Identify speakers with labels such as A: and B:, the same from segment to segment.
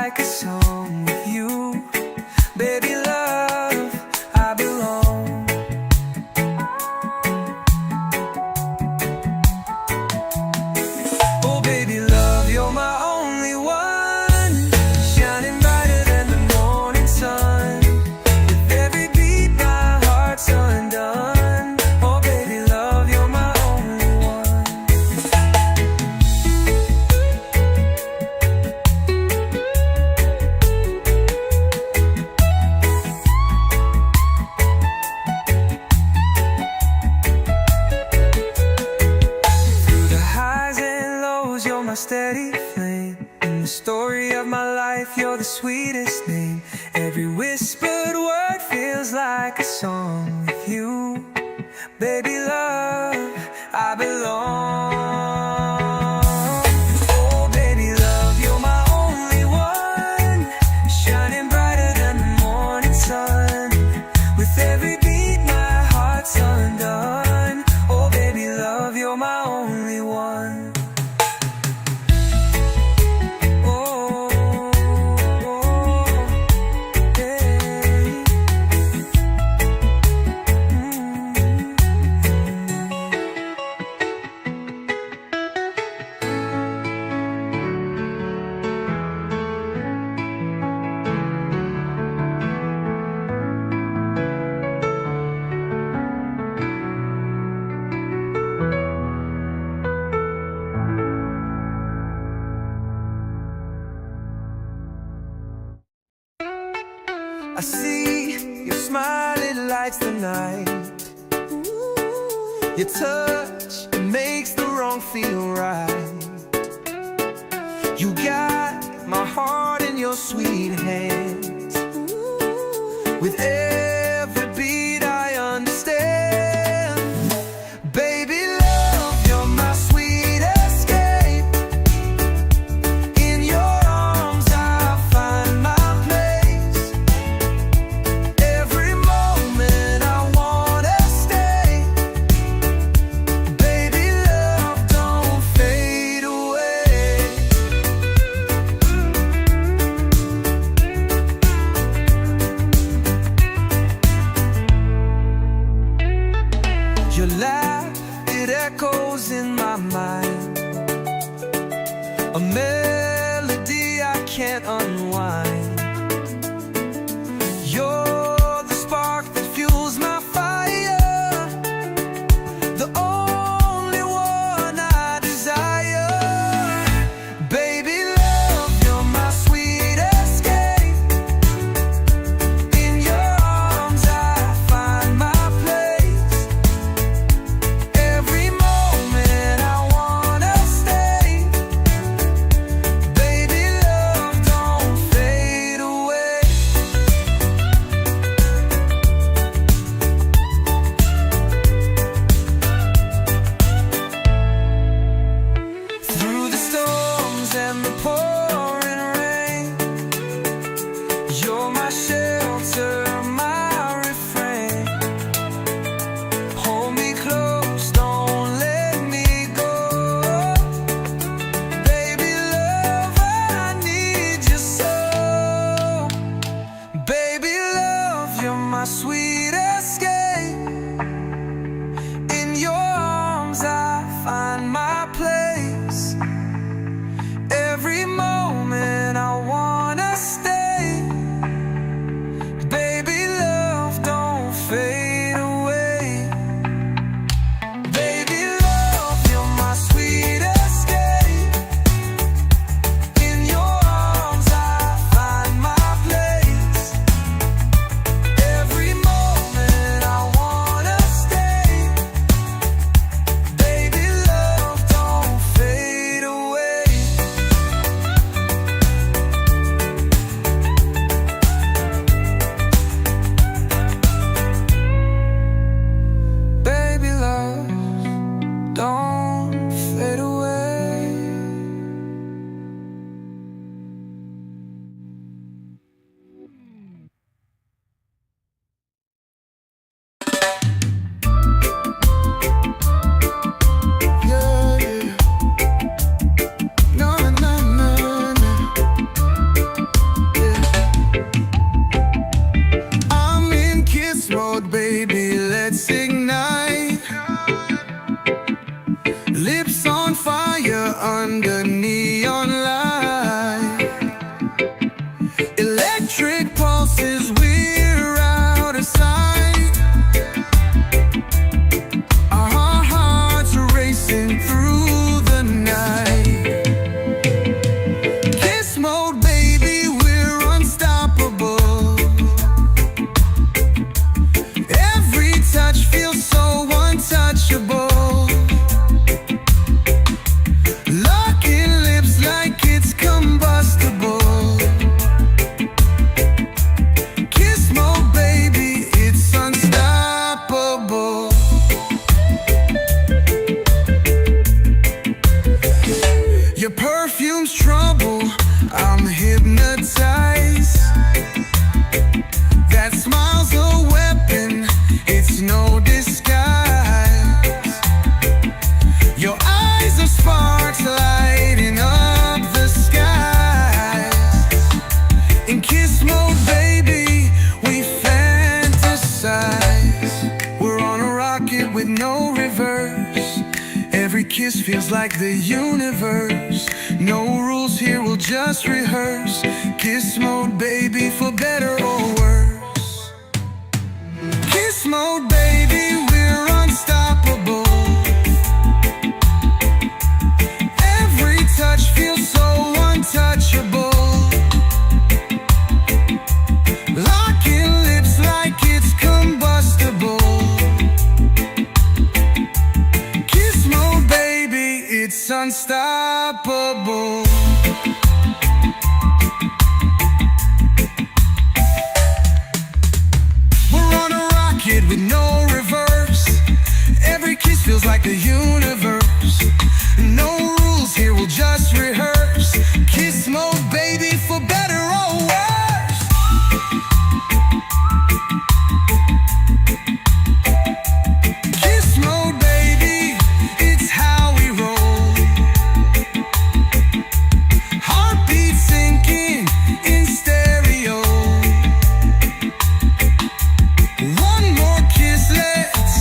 A: like a song with you. Baby love, I belong. Oh baby love, you're my only one, shining brighter than the morning sun. With every beat my heart's undone. Oh baby love, you're my only one. Through the highs and lows, you're my steady flame. In the story of my life, you're the sweetest name. Every whispered word feels like a song with you. Baby love, I belong. Oh baby love, you're my only one, shining brighter than the morning sun. With every beat my heart's undone. Oh baby love, you're my only one. Oh, hey. I see your smile, it lights the night. Your touch, it makes the wrong feel right. You got my heart in your sweet hands. With every beat I understand. Baby love, you're my sweet escape. In your arms I find my place. Every moment I wanna stay. Baby love, don't fade away. Your laugh, it echoes in my mind. A melody I can't unwind. You're the spark that fuels my fire, the only one I desire. Baby love, you're my sweet escape. In your arms I find my place. Every moment I wanna stay. Baby love, don't fade hypnotize. That smile's a weapon, it's no disguise. Your eyes are sparks lighting up the skies. In kiss mode, baby, we fantasize. We're on a rocket with no reverse. Every kiss feels like the universe. No rules here, we'll just rehearse. Kiss mode, baby, for better or worse. Kiss mode, baby, we're unstoppable. Every touch feels so untouchable. Locking lips like it's combustible. Kiss mode, baby, it's unstoppable. We're on a rocket with no reverse. Every kiss feels like the universe. No rules here, we'll just rehearse. Kiss mode, baby, for better or worse. Kiss mode, baby, it's how we roll. Heartbeat sinking in stereo. One more kiss, let's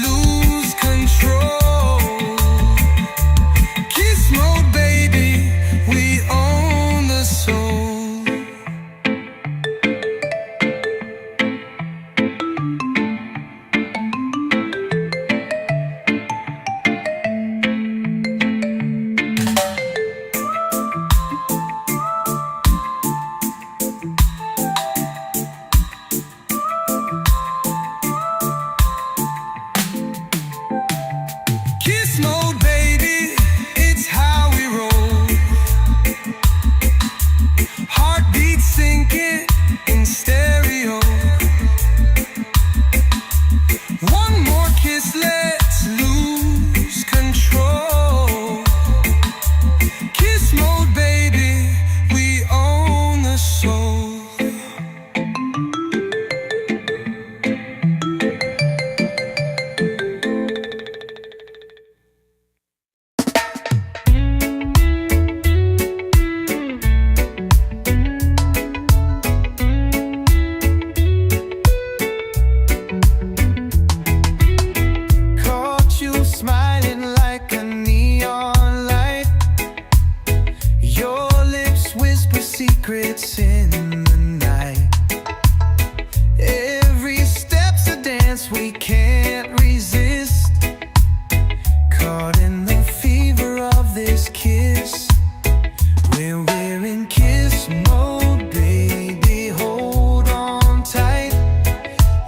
A: lose control. Kiss mode, baby, we own the soul. Kiss mode, baby, it's how we roll. Heartbeat sinking in stereo. One more kiss, let's lose control. Kiss mode, baby, we own the soul. Caught you smiling like a neon light. Your lips whisper secrets in the night. Every step's a dance we can't resist. Caught in the fever of this kiss. We're in kiss mode, baby, hold on tight.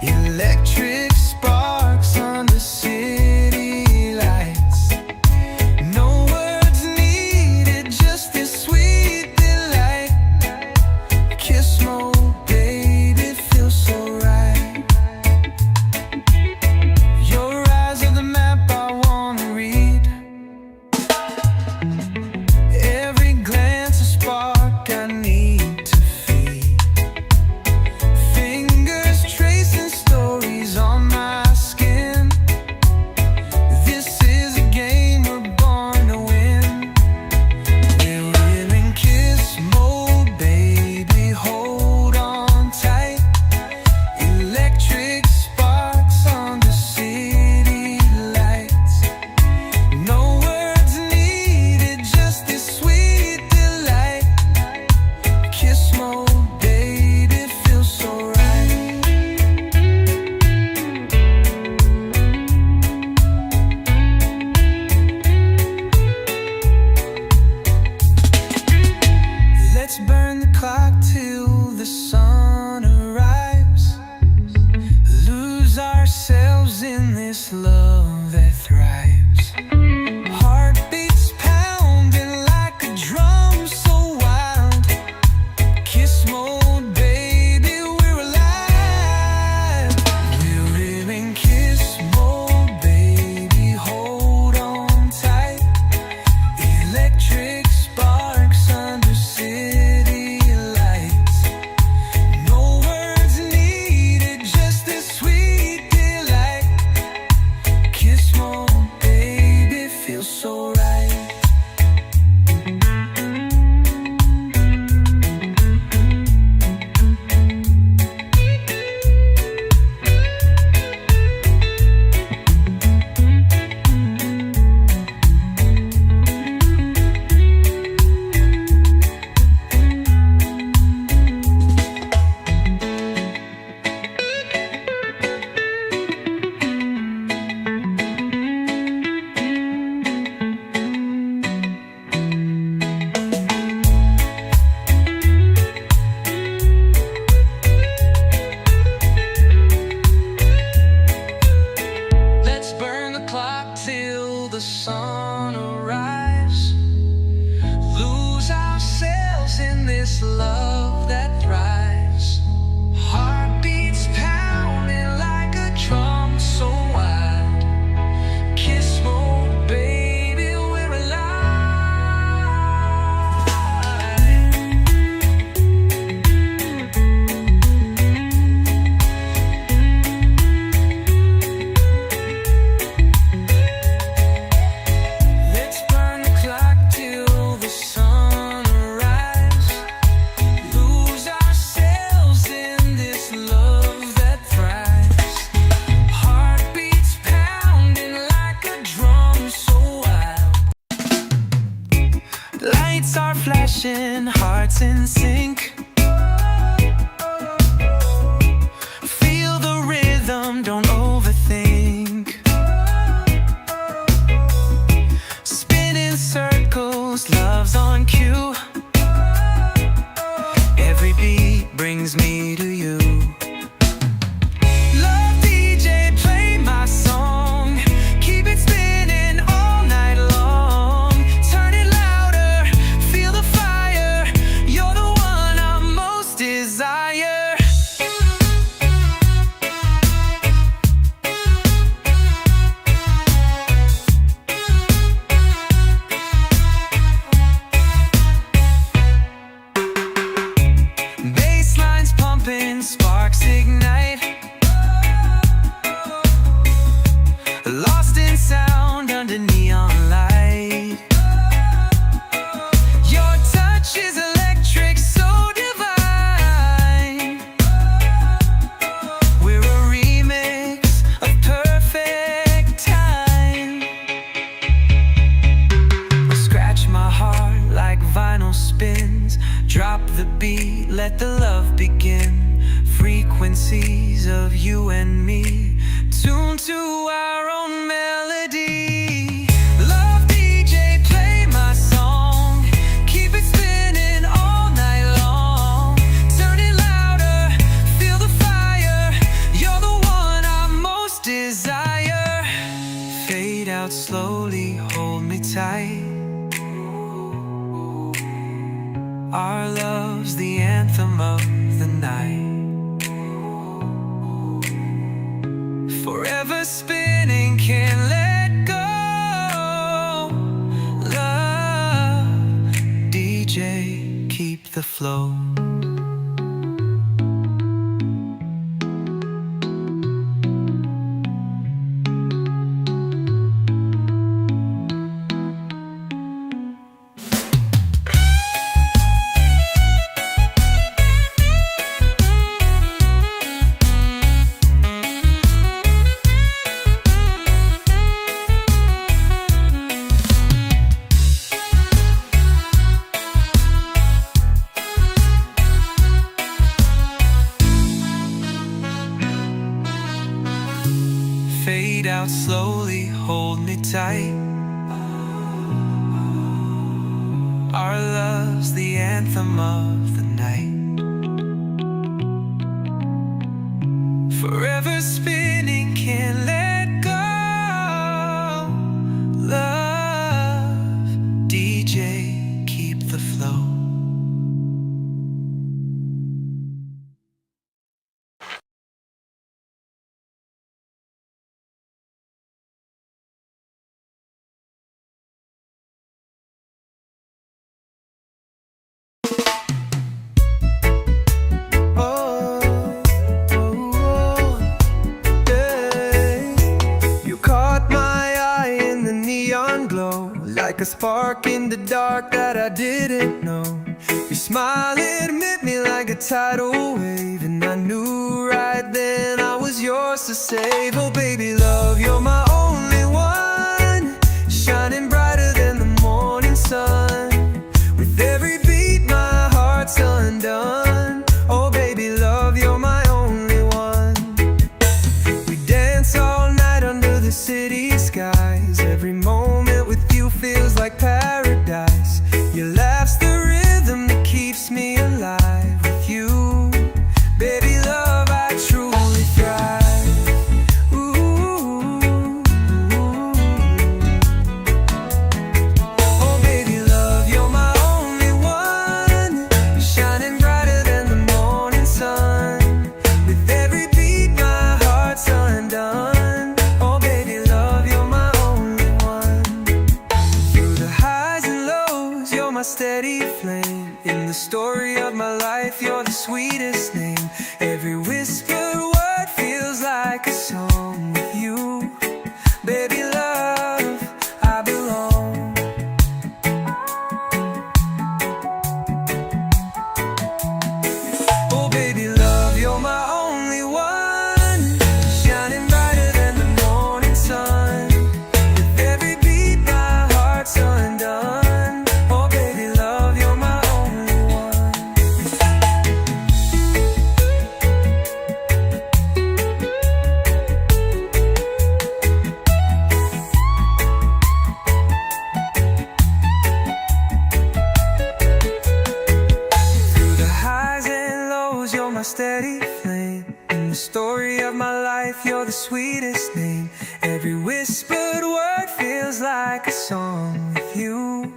A: Electric sparks under city lights. No words needed, just this sweet delight. Kiss mode, baby, feels so right. Your eyes are the map I wanna read. Every glance a spark I need to feed. Fingers tracing stories on my skin. This is a game we're born to win. We're in kiss mode, baby, hold on tight. Electric sparks under city lights. No words needed, just this sweet delight. Kiss mode, baby, feels so right. Let's burn the clock till the sun arrives. Lose ourselves in this love that thrives. Heartbeats pounding like a drum so wild. Kiss mode, baby, we're alive. We're in kiss mode, baby, hold on tight. Electric sparks under city lights. hearts in sync. Feel the rhythm, don't overthink. Spinning circles, love's on cue. Every beat brings me to you. Love DJ, play my song. Keep it spinning all night long. Turn it louder, feel the fire. You're the one I most desire. Basslines pumping, sparks ignite. Lost in sound under neon light. Your touch is electric, so divine. We're a remix of perfect time. Scratch my heart like vinyl spins. Drop the beat, let the love begin. Frequencies of you and me, tuned to our own melody. Love DJ, play my song. Keep it spinning all night long. Turn it louder, feel the fire. You're the one I most desire. Fade out slowly, hold me tight. Our love's the anthem of the night. Forever spinning, can't let go. Love DJ, keep the flow. Fade out slowly, hold me tight. Our love's the anthem of the night. Forever spinning, can't let go. Love DJ, keep the flow. Like a spark in the dark that I didn't know. Your smile, it hit me like a tidal wave, and I knew right then I was yours to save. Oh baby love, you're my only one, shining brighter than the morning sun. With every beat my heart's undone. Oh baby love, you're my only one. We dance all night under the city skies. Every moment with you feels like paradise. Your laugh's the rhythm that keeps me alive. With you, baby love, I truly thrive. Ooh. Oh baby love, you're my only one, shining brighter than the morning sun. With every beat my heart's undone. Oh baby love, you're my only one. Through the highs and lows, you're my steady flame. In the story of my life, you're the sweetest name. Every whispered word feels like a song. With you, baby love, I belong. Oh baby love, you're my only one, shining brighter than the morning sun. With every beat my heart's undone. Oh baby love, you're my only one. lows, you're my steady flame. In the story of my life, you're the sweetest name. Every whispered word feels like a song with you.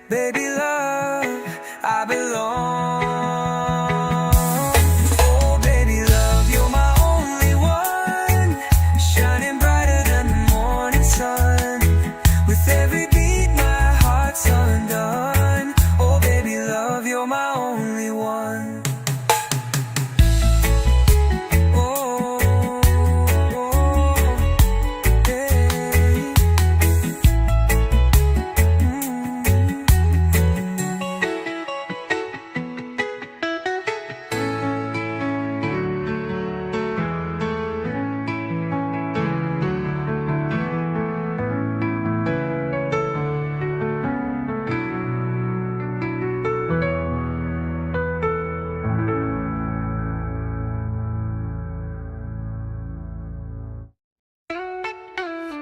A: Baby love, I belong. Oh baby love, you're my only one, shining brighter than the morning sun. With every beat my heart's undone. Oh baby love, you're my only one.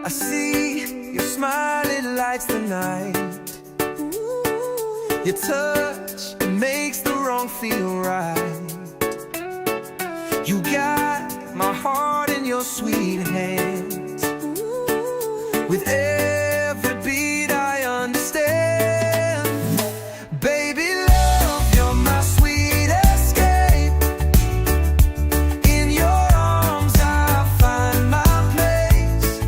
A: I see your smile, it lights the night. Your touch, it makes the wrong feel right. You got my heart in your sweet hands. With every beat I understand. Baby love, you're my sweet escape. In your arms I find my place.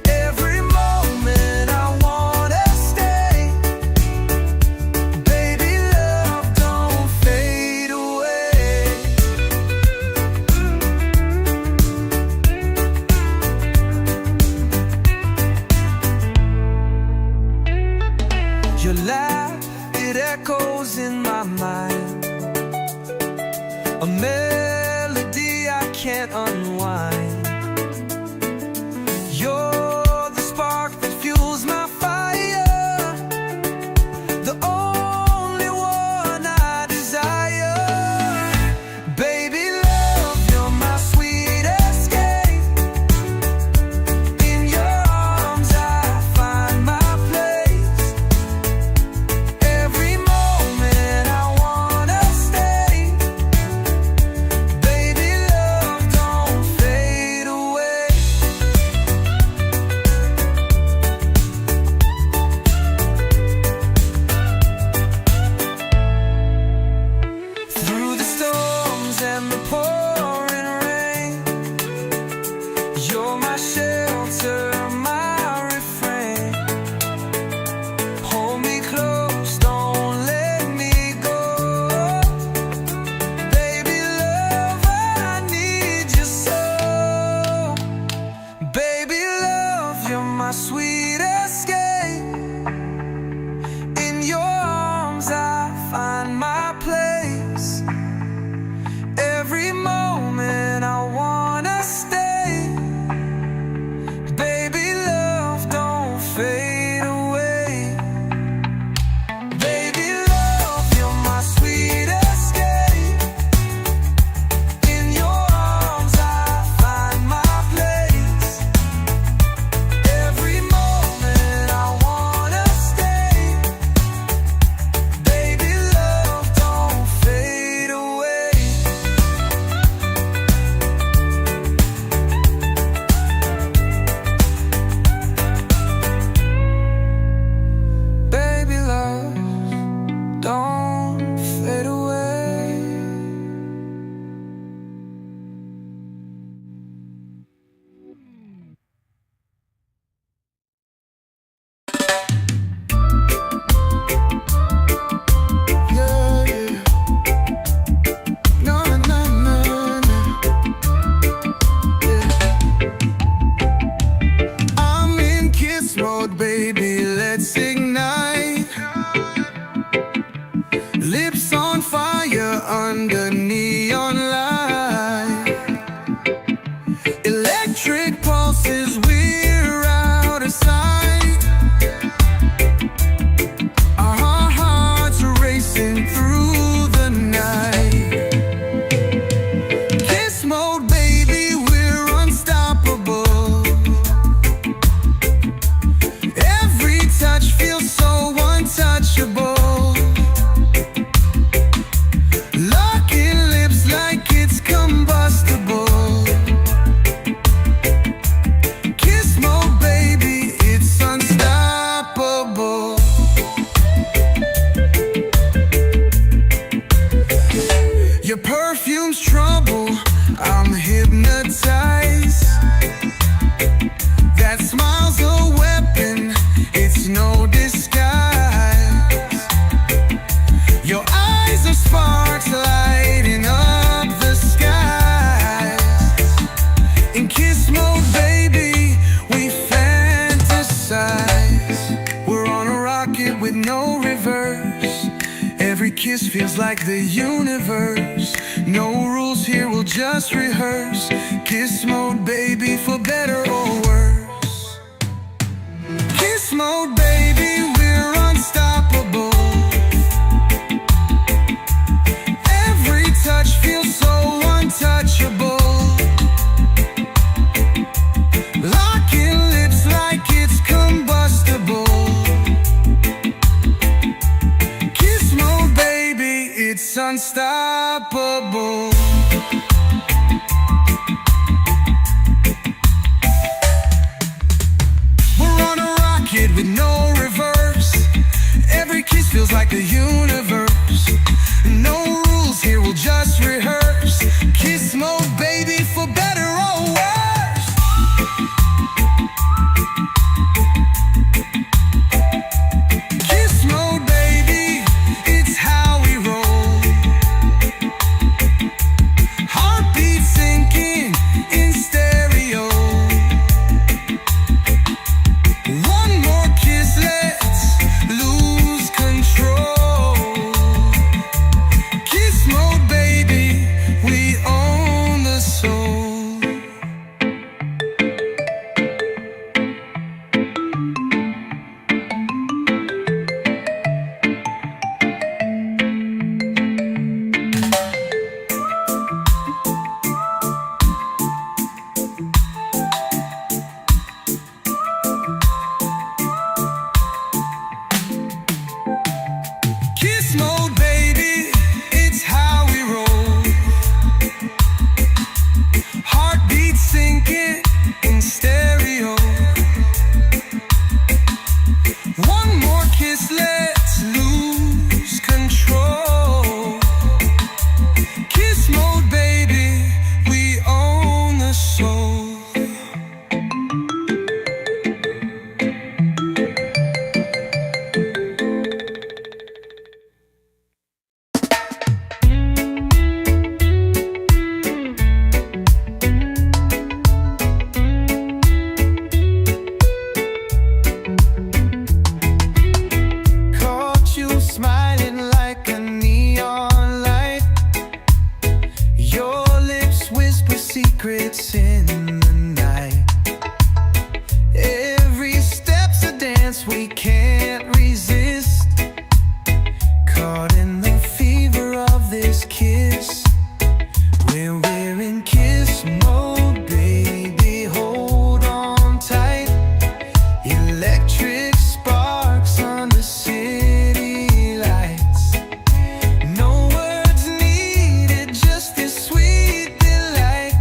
A: Every moment I wanna stay. Baby love, don't fade away. Your laugh, it echoes in my mind. A melody I can't unwind. You're the spark that fuels my fire, the only one I desire. Baby love, you're my sweet escape. In your arms I find my place. Every moment I wanna stay. Baby love, don't fade away. Through the storms and the pouring rain, you're my shelter, my refrain. Hold me close, don't let me go. Baby love, I need you so. Baby love, you're my sweet escape. In your arms I find my place. Every moment Your perfume's trouble, I'm hypnotized. That smile's a weapon, it's no disguise. Your eyes are sparks lighting up the skies. In kiss mode, baby, we fantasize. We're on a rocket with no reverse. Every kiss feels like the universe. No rules here, we'll just rehearse. Kiss mode, baby, for better or worse. Kiss mode, baby, we're unstoppable. Every touch feels so untouchable. Locking lips like it's combustible. It's unstoppable. We're on a rocket with no reverse. Every kiss feels like the universe. No rules here, we'll just rehearse. Kiss mode, baby, for better or worse. Kiss mode, baby, it's how we roll. Secrets in the night. Every step's a dance we can't resist. Caught in the fever of this kiss. When we're in kiss mode, baby, hold on tight. Electric sparks under city lights. No words needed, just this sweet delight.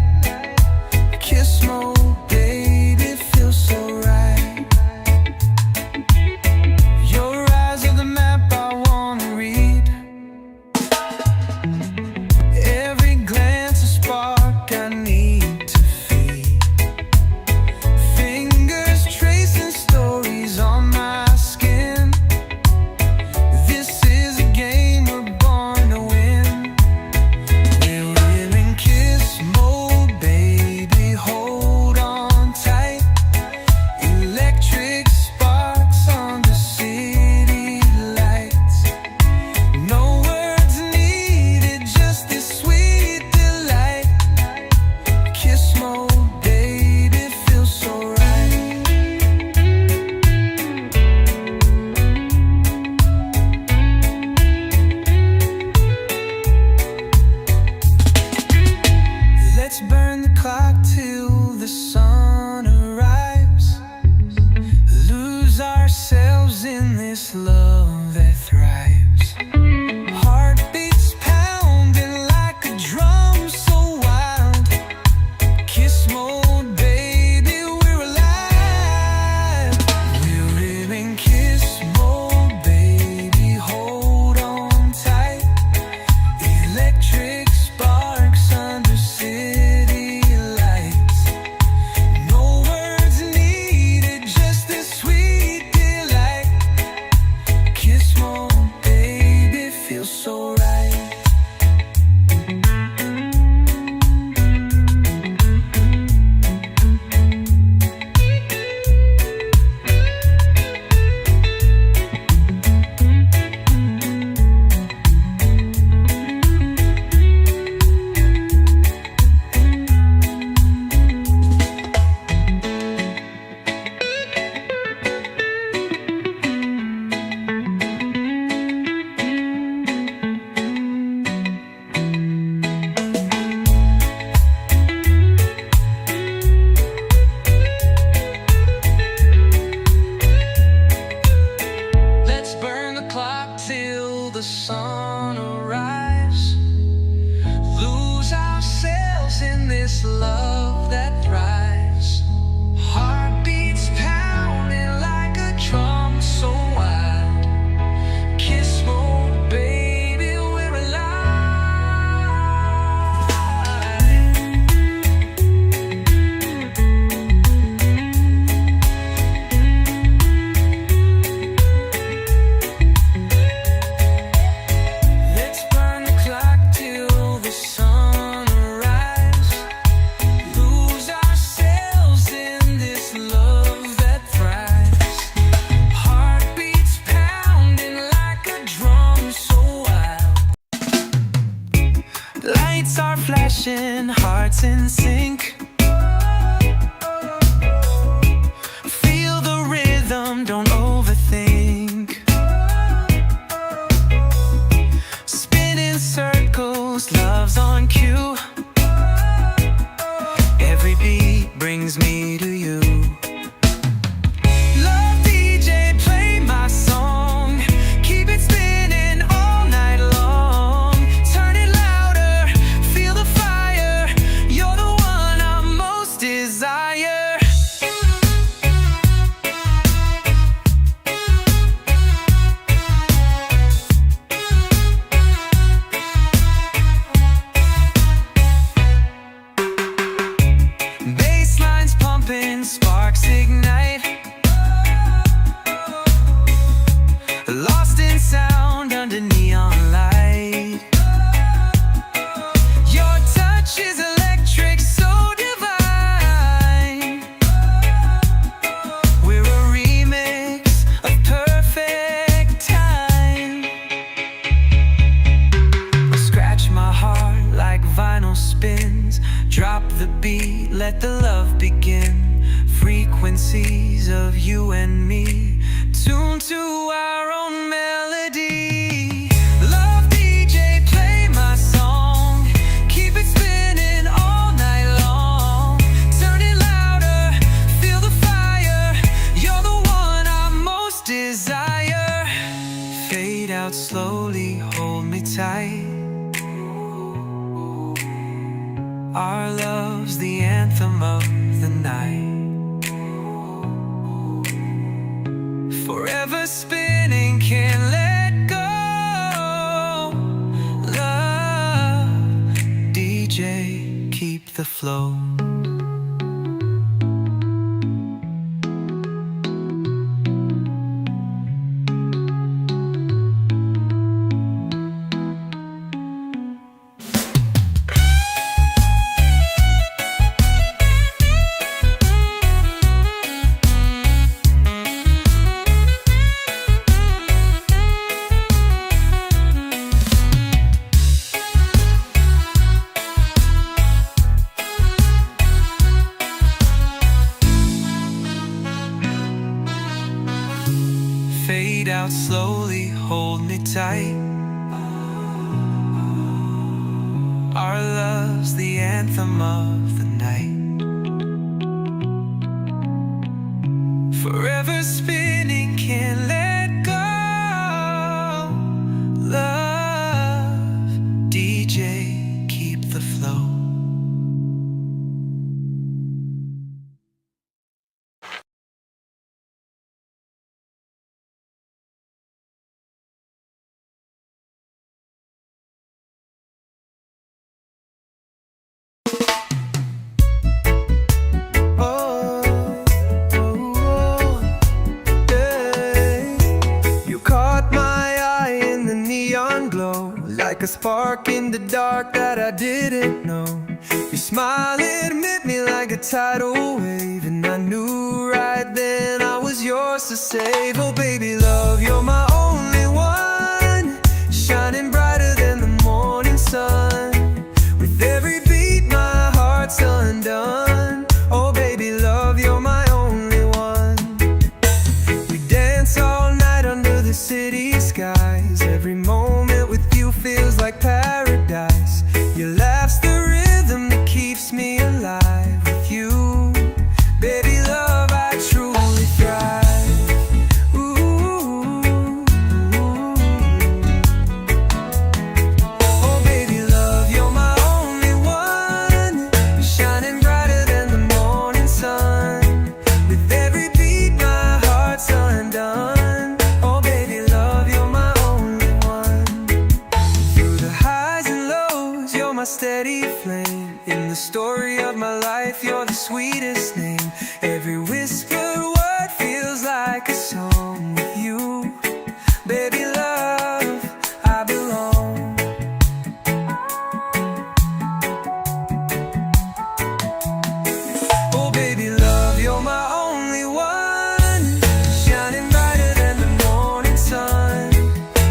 A: Lights are flashing, hearts in sync. Feel the rhythm, don't overthink. Spinning circles, love's on cue. Every beat brings me to you. Love DJ, play my song. Keep it spinning all night long. Turn it louder, feel the fire. You're the one I most desire. Basslines pumping, sparks ignite. Lost in sound under neon light. Your touch is electric, so divine. We're a remix of perfect time. Scratch my heart like vinyl spins. Drop the beat, let the love begin. Frequencies of you and me, tuned to our own melody. Love DJ, play my song. Keep it spinning all night long. Turn it louder, feel the fire. You're the one I most desire. Fade out slowly, hold me tight. Our love's the anthem of the night. Forever spinning, can't let go. Love DJ, keep the flow. Fade out slowly, hold me tight. Our love's the anthem of the night. Forever spinning, can't let go. Love DJ, keep the flow. Like a spark in the dark that I didn't know. Your smile, it hit me like a tidal wave, and I knew right then I was yours to save. Oh baby love, you're my only one, shining brighter than the morning sun. With every beat my heart's undone. Oh baby love, you're my only one. We dance all night under the city skies. Every moment with you feels like paradise. Your laugh's the rhythm that keeps me alive. With you, baby love, I truly thrive. Ooh. Oh baby love, you're my only one, shining brighter than the morning sun. With every beat my heart's undone. Oh baby love, you're my only one. Through the highs and lows, you're my steady flame. In the story of my life, you're the sweetest name. Every whispered word feels like a song. With you, baby love, I belong. Oh baby love, you're my only one, shining brighter than the morning sun.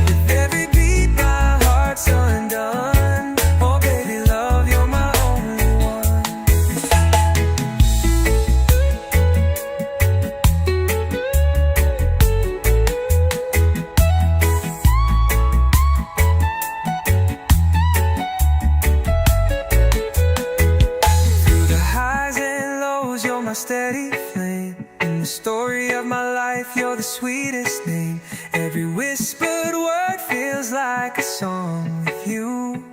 A: With every beat my heart's undone. Oh baby steady flame. In the story of my life, you're the sweetest name. Every whispered word feels like a song with you.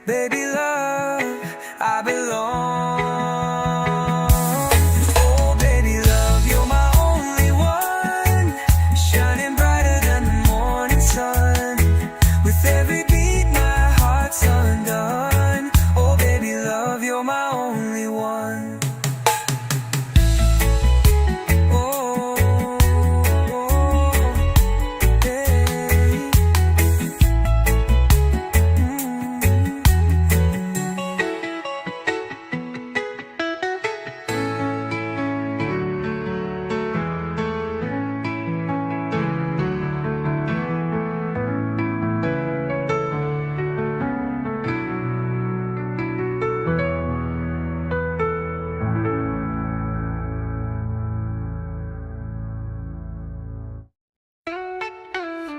A: Baby love, I belong. Oh baby love, you're my only one, shining brighter than the morning sun. With every beat my heart's undone. Oh baby love, you're my only one.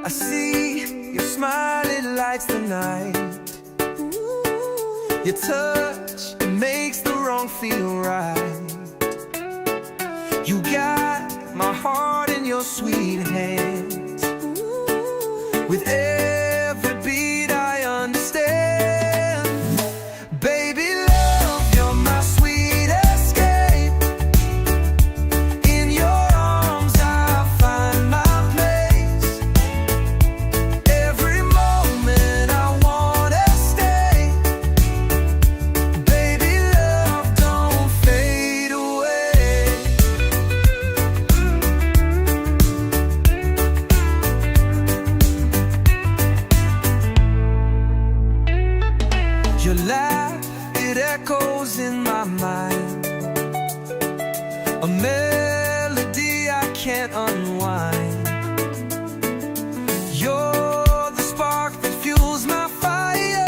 A: I see your smile, it lights the night. Your touch, it makes the wrong feel right. You got my heart in your sweet hands. With every beat I understand. Baby love, you're my sweet escape. In your arms I find my place. Every moment I wanna stay. Baby love, don't fade away. Your laugh, it echoes in my mind. A melody I can't unwind. You're the spark that fuels my fire,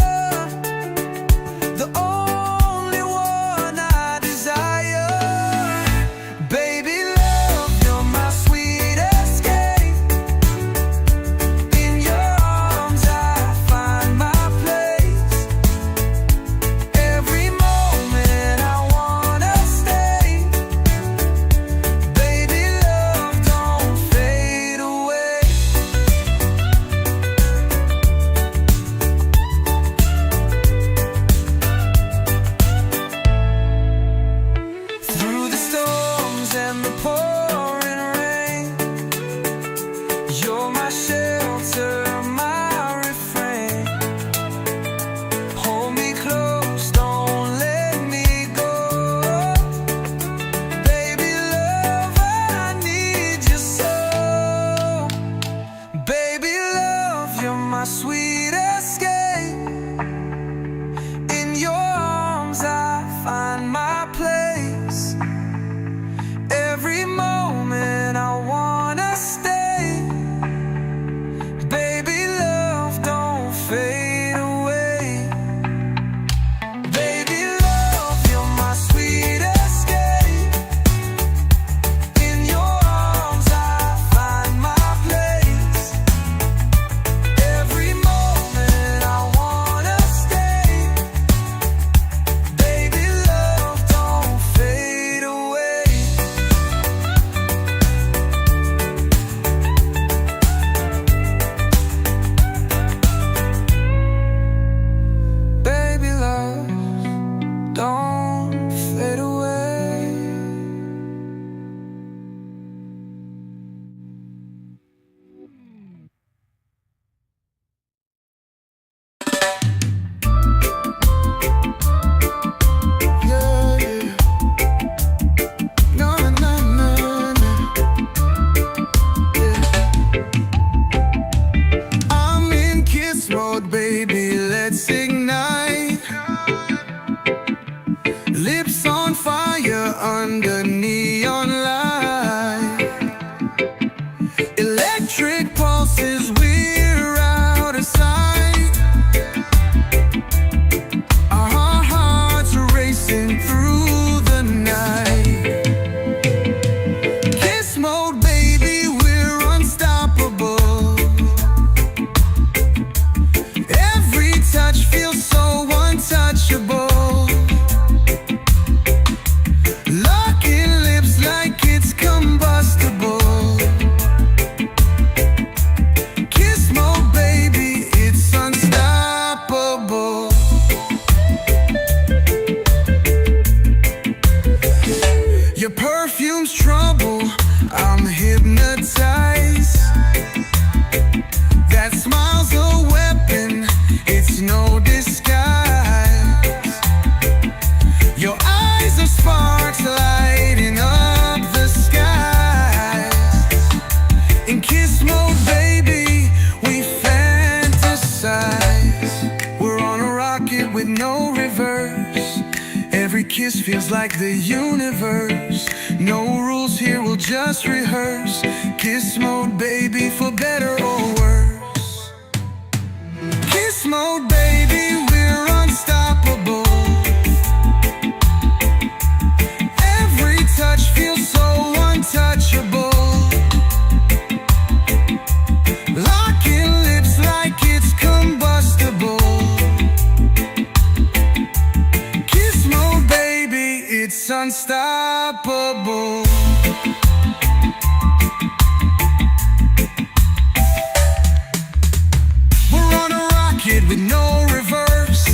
A: the only one I desire. Baby love, you're my sweet escape. In your arms I find my place. Every moment I wanna stay. Baby love, don't fade away. Through the storms and the pouring rain, you're my shelter, my refrain. Hold me close, don't let me go. Baby love, I need you so. Baby love, you're my sweet escape. In your arms I find my place. Every moment I wanna stay. Baby love, don't fade away. Baby love, you're my sweet escape. In your arms I find my place. Every moment I wanna stay. Baby love, don't fade away. Baby love, don't fade away. Yeah, yeah. No, no, no, no. Yeah. I'm in kiss mode, baby, let's ignite. Lips on fire under neon light. Electric pulses, we're out of sight. Our hearts are racing through the night. Kiss mode, baby, we're unstoppable. Every touch feels so untouchable. Looking no reverse. Every kiss feels like the universe. No rules here, we'll just rehearse. Kiss mode, baby, for better or worse. Kiss mode, baby, we're unstoppable. Every touch feels so untouchable. Locking lips like it's combustible. Kiss mode, baby, it's unstoppable. We're on a rocket with no reverse.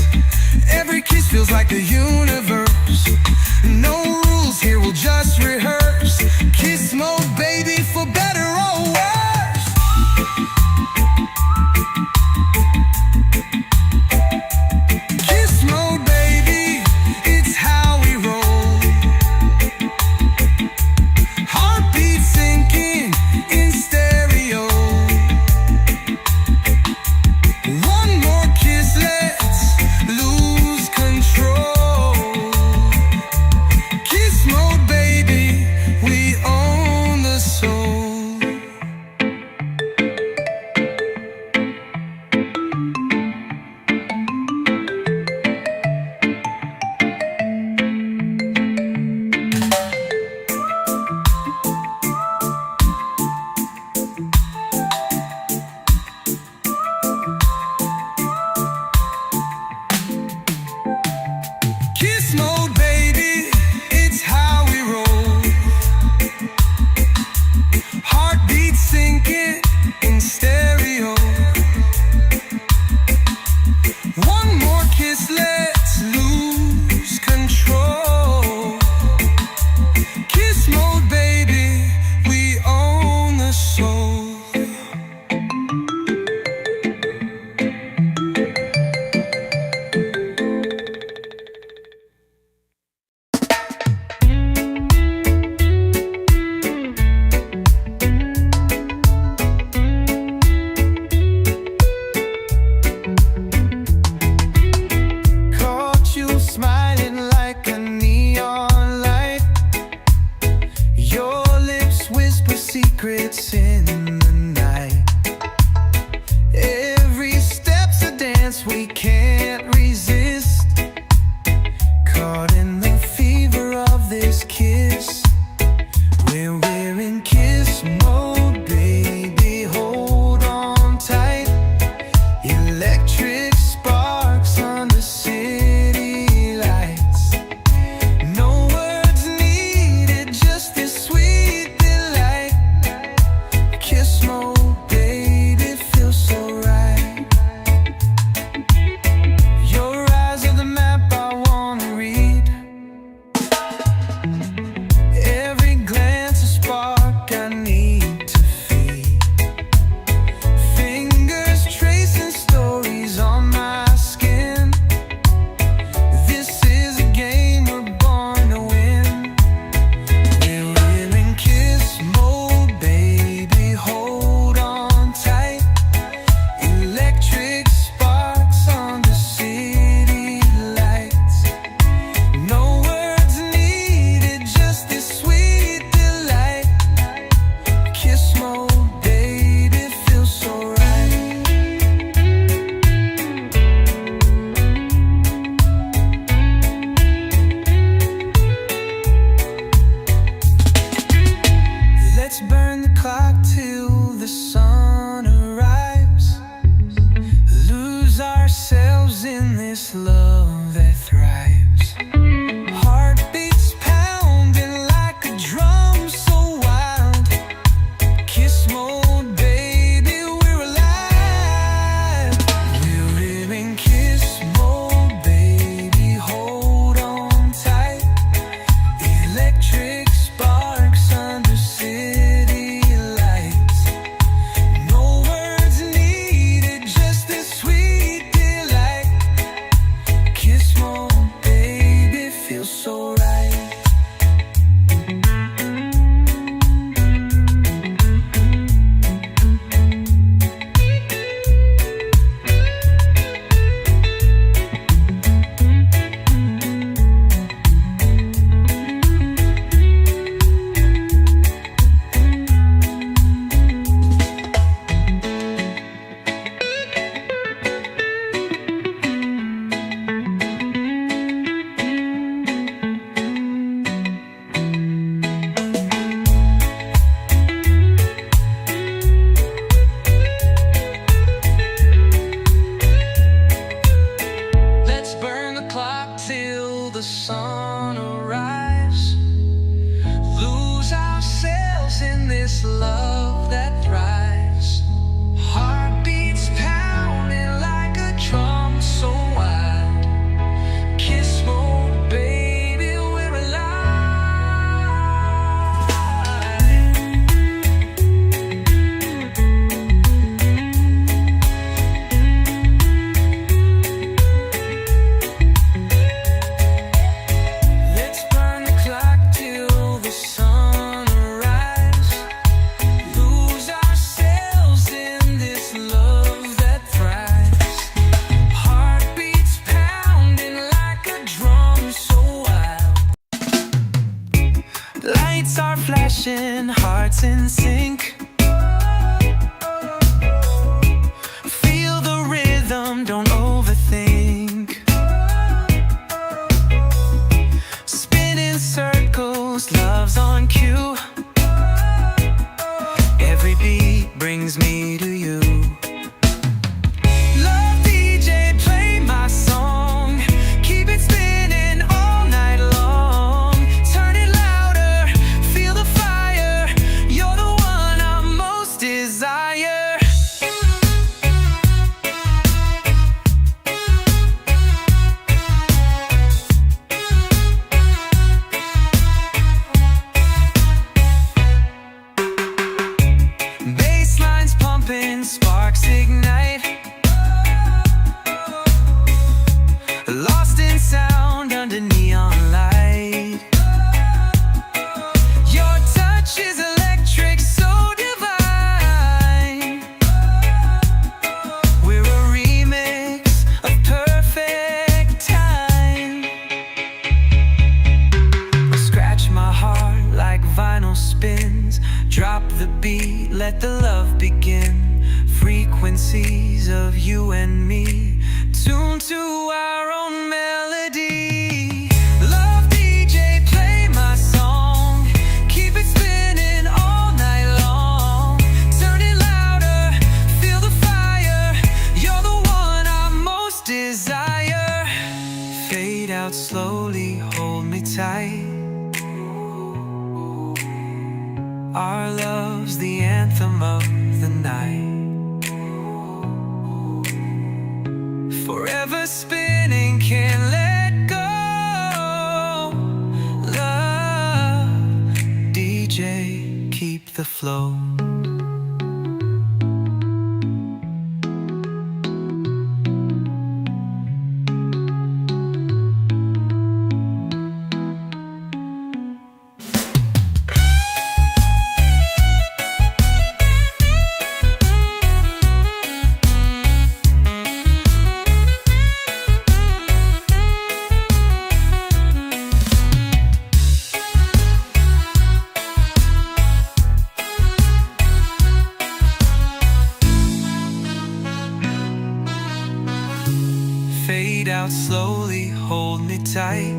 A: Every kiss feels like the universe. No rules here, we'll just rehearse. Kiss mode, baby, for better or worse. Kiss mode, baby, it's how we roll. Heartbeat sinking in stereo. One more kiss, let's lose control. Kiss mode, baby, we own the soul. Kiss mode, baby, it's how we roll. Heartbeat sinking in stereo. One more kiss, let's lose control. Kiss mode, baby, we own the soul. Caught you smiling like a neon light. Your lips whisper secrets in the night. Every step's a dance we can't resist. Caught in the fever of this kiss. We're in kiss mode, baby, hold on tight. Electric sparks under city lights. No words needed, just this sweet delight. Kiss mode, baby, feels so right. Your eyes are the map I wanna read. Every glance a spark I need to feed. Fingers tracing stories on my skin. This is a game we're born to win. We're in kiss mode, baby, hold on tight. Electric sparks on the city lights. No words needed, just this sweet delight. Kiss mode, baby, feels so right. Let's burn the clock till the sun arrives. Lose ourselves in this love that thrives. Heartbeats pounding like a drum so wild. Kiss mode, baby, we're alive. We're in kiss mode, baby, hold on tight. Electric sparks under city lights. No words needed, just this sweet delight. Kiss mode, baby, feels so right. the sun arise. Lose ourselves in this love that thrives. Heartbeats pounding like a drum so wild. Kiss more, baby, we're Let's burn the clock till the sun arise. Lose ourselves in this love that thrives. Heartbeats pounding like a drum so wild. Lights are flashing, hearts in sync. Feel the rhythm, don't overthink. Spinning circles, love's on cue. Every beat brings me to you. Love DJ, play my song. Keep it spinning all night long. Turn it louder, feel the fire. You're the one I most desire. Basslines pumping, sparks ignite. Lost in sound under neon light. Your touch is electric, so divine. We're a remix of perfect time. Scratch my heart like vinyl spins. Drop the beat, let the love begin. Frequencies of you and me, tuned to our own melody. Love DJ, play my song. Keep it spinning all night long. Turn it louder, feel the fire. You're the one I most desire. Fade out slowly, hold me tight. Our love's the anthem of the night. Forever spinning, can't let go. Love DJ, keep the flow. Fade out slowly, hold me tight.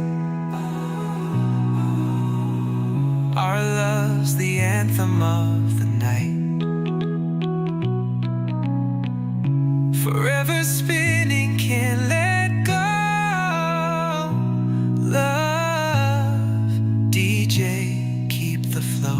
A: Our love's the anthem of the night. Forever spinning, can't let go. Love DJ, keep the flow.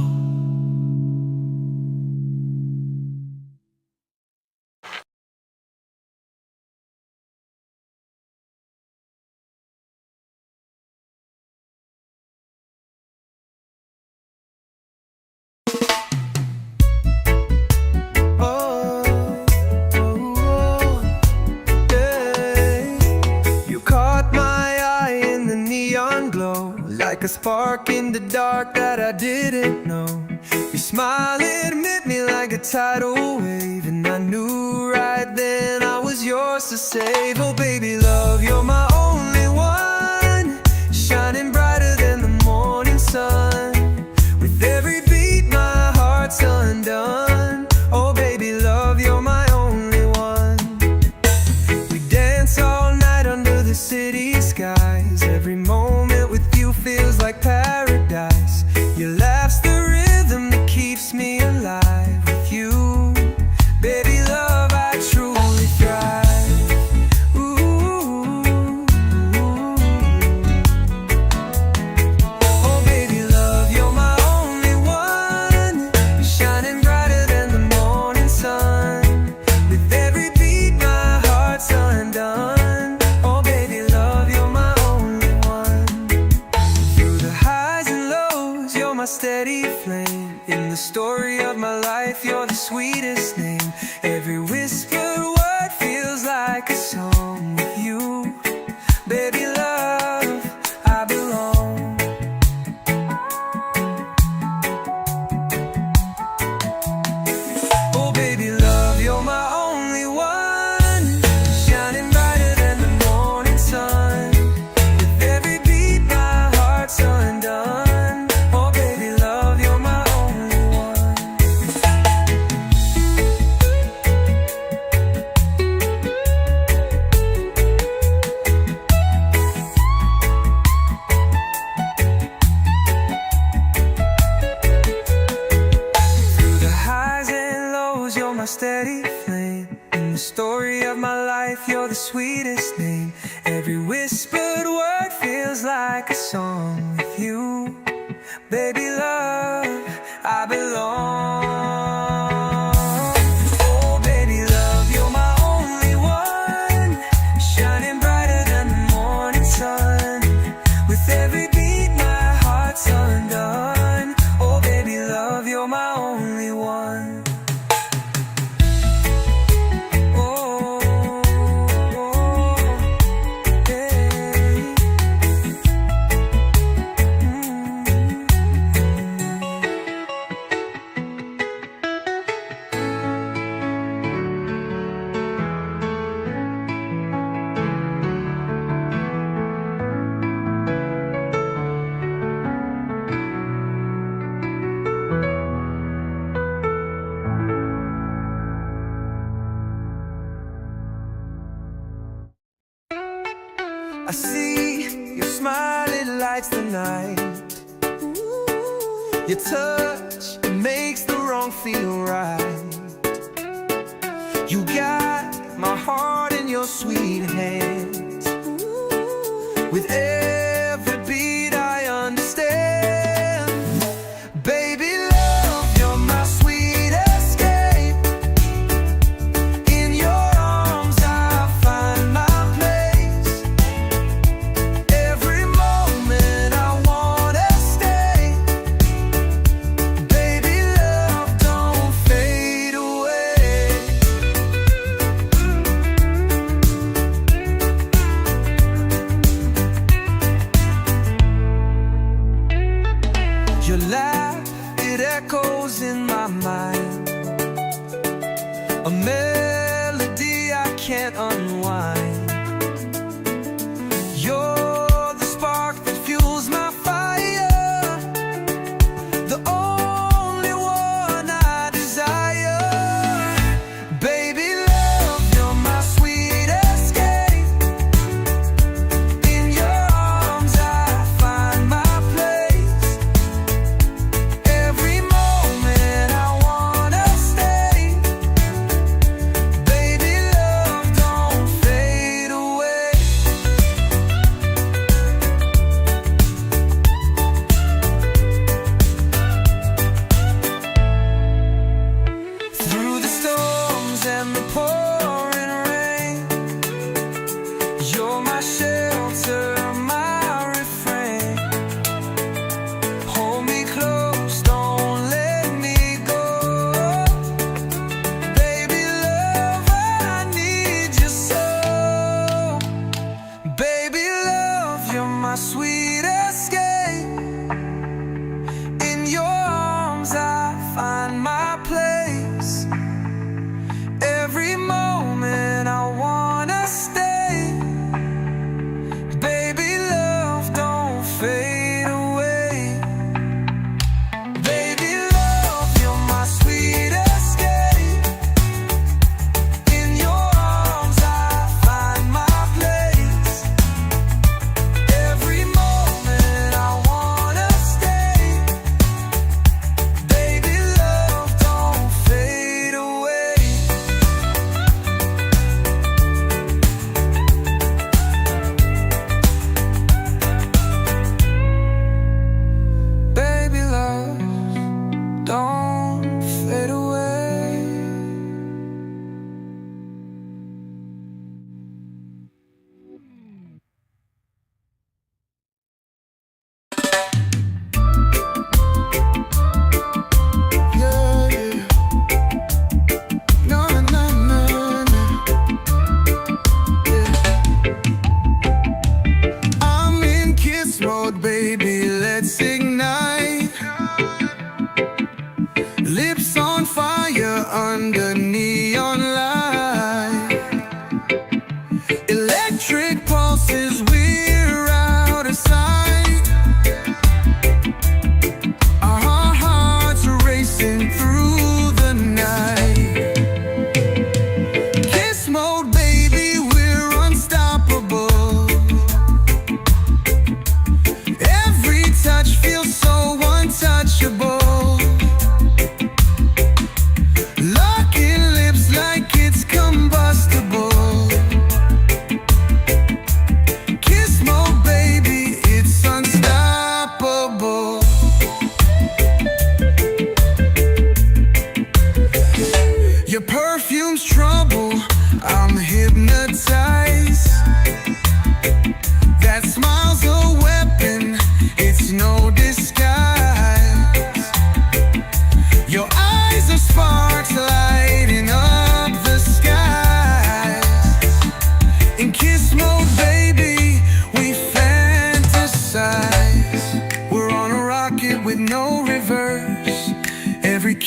A: Like a spark in the dark that I didn't know. Your smile, it hit me like a tidal wave, and I knew right then I was yours to save. Oh baby love, you're my only one, shining brighter than the morning sun. With every beat my heart's undone. Oh baby love, you're my only one. We dance all night under the city skies. Every moment with you feels like paradise. Your laugh's the rhythm that keeps me alive. With you, baby love, I truly thrive. Ooh, ooh, ooh. the story of my life, you're the sweetest name. Every whispered word feels like a song with you. Baby love, I belong. Oh baby love, you're my only one, shining brighter than the morning sun. With every beat my heart's undone. Oh baby love, you're my only one. Through the highs and lows, you're my steady flame. In the story of my life, you're the sweetest name. Every whispered word feels like a song with you. Baby love, I belong. Oh baby love, you're my only one, shining brighter than the morning sun. With every beat my heart's undone. Oh baby love, you're my only one. I see your smile, it lights the night. Your touch, it makes the wrong feel right. You got my heart in your sweet hands. With every beat I understand. Baby love, you're my sweet escape. In your arms I find my place. Every moment I wanna stay. Baby love, don't fade away. Your laugh, it echoes in my mind. A melody I can't unwind. You're the spark that fuels my fire, the only one I desire. Baby love, you're my sweet escape. In your arms I find my place. Every moment I wanna stay. Baby love, don't fade away. Through the storms and the pouring rain, you're my shelter, my refrain. Hold me close, don't let me go. Baby love, I need you so. Baby love, you're my sweet escape. In your arms I find my place. Every moment I wanna stay. Baby love, don't fade away. Baby love, you're my sweet escape. In your arms I find my place. Every moment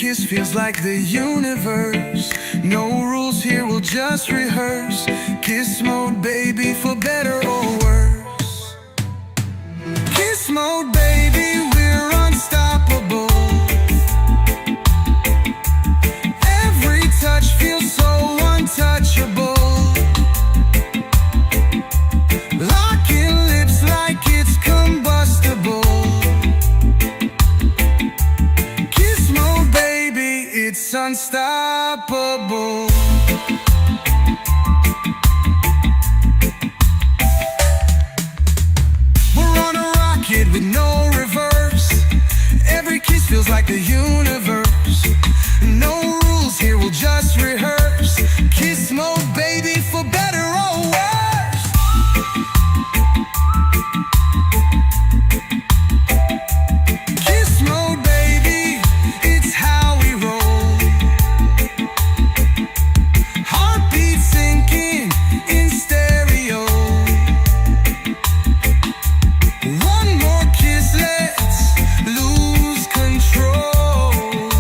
A: kiss feels like the universe. No rules here, we'll just rehearse. Kiss mode, baby, for better or worse. Kiss mode, baby, we're unstoppable. Every touch feels so untouchable. Locking lips like it's combustible. Kiss mode, baby, it's unstoppable. We're on a rocket with no reverse. Every kiss feels like the universe. No rules here, we'll just rehearse. Kiss mode, baby, for better or worse. Kiss mode, baby, it's how we roll. Heartbeat sinking in stereo. One more kiss, let's lose control.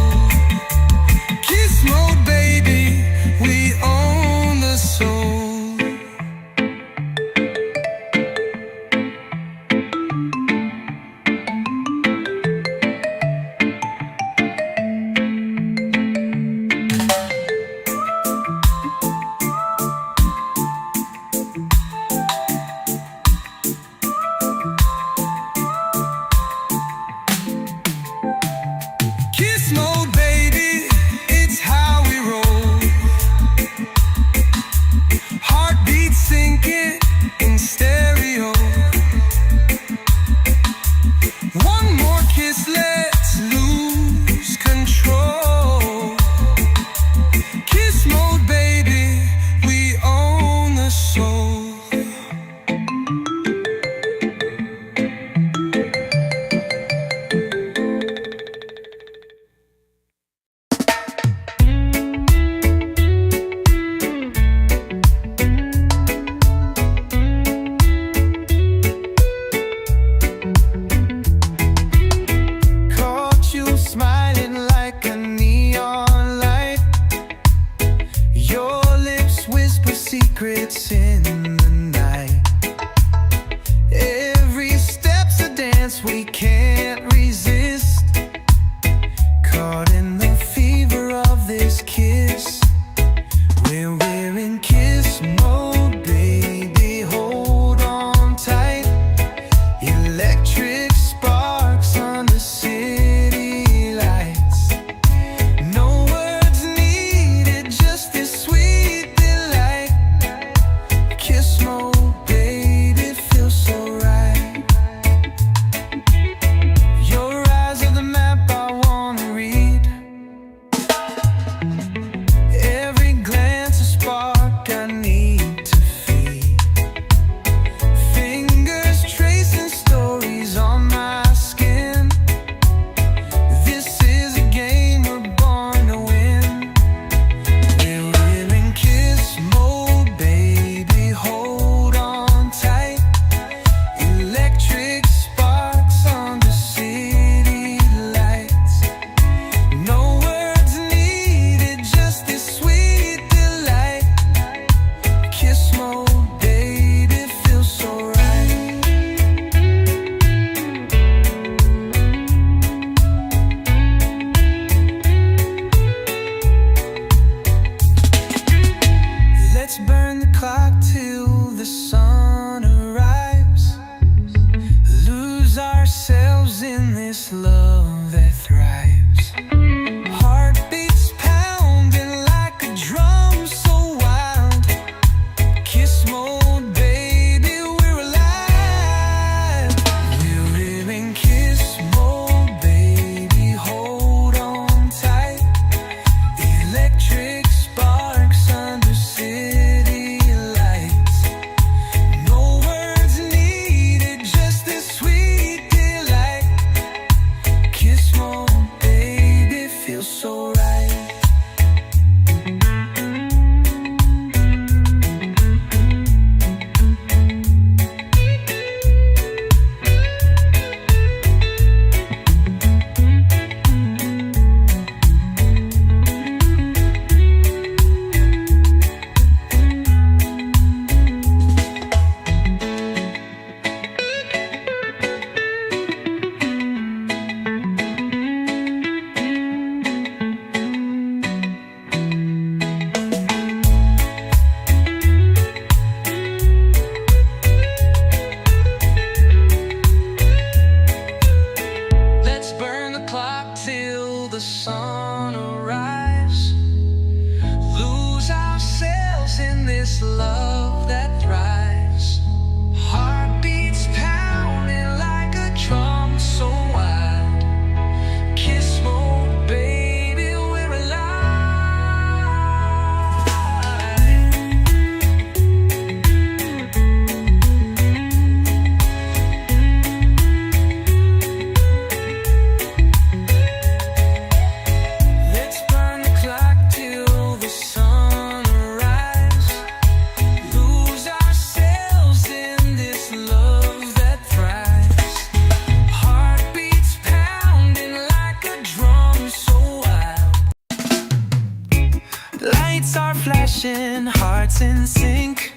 A: hearts in sync.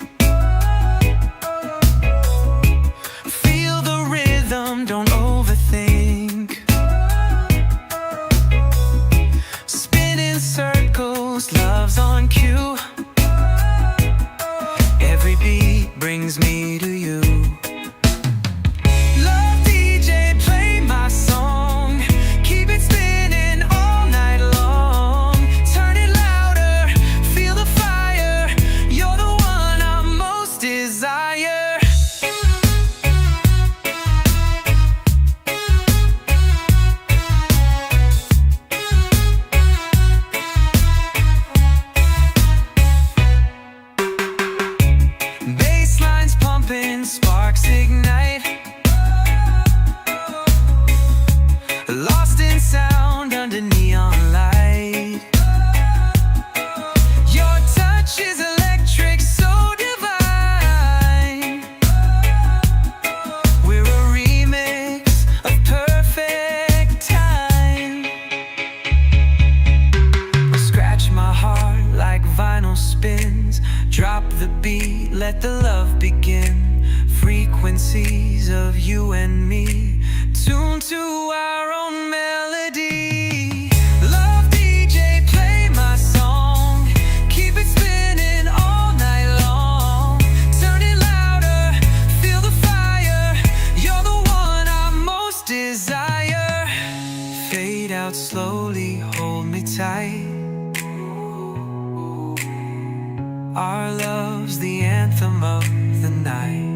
A: Feel the rhythm, don't overthink. Spinning circles, love's on cue. Every beat brings me to you. Love DJ, play my song. Keep it spinning all night long. Turn it louder, feel the fire. You're the one I most desire. Bass lines pumping, sparks ignite. Lost in sound under neon light. Your touch is electric, so divine. We're a remix of perfect time. Scratch my heart like vinyl spins. Drop the beat, let the love begin. Frequencies of you and me, tuned to our own melody. Love DJ, play my song. Keep it spinning all night long. Turn it louder, feel the fire. You're the one I most desire. Fade out slowly, hold me tight. Our love's the anthem of the night.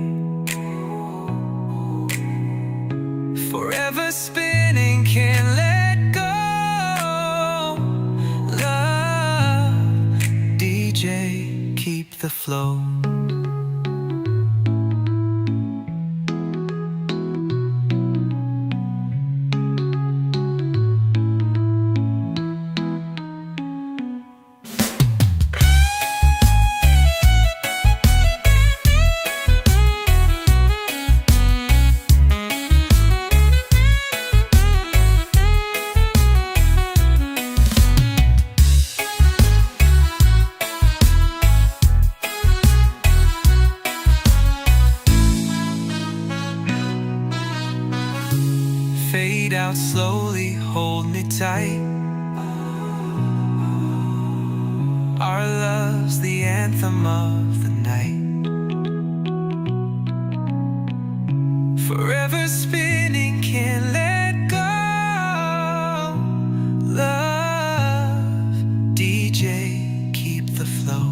A: Forever spinning, can't let go. Love, DJ, keep the flow. Fade out slowly, hold me tight. Our love's the anthem of the night. Forever spinning, can't let go. Love, DJ, keep the flow.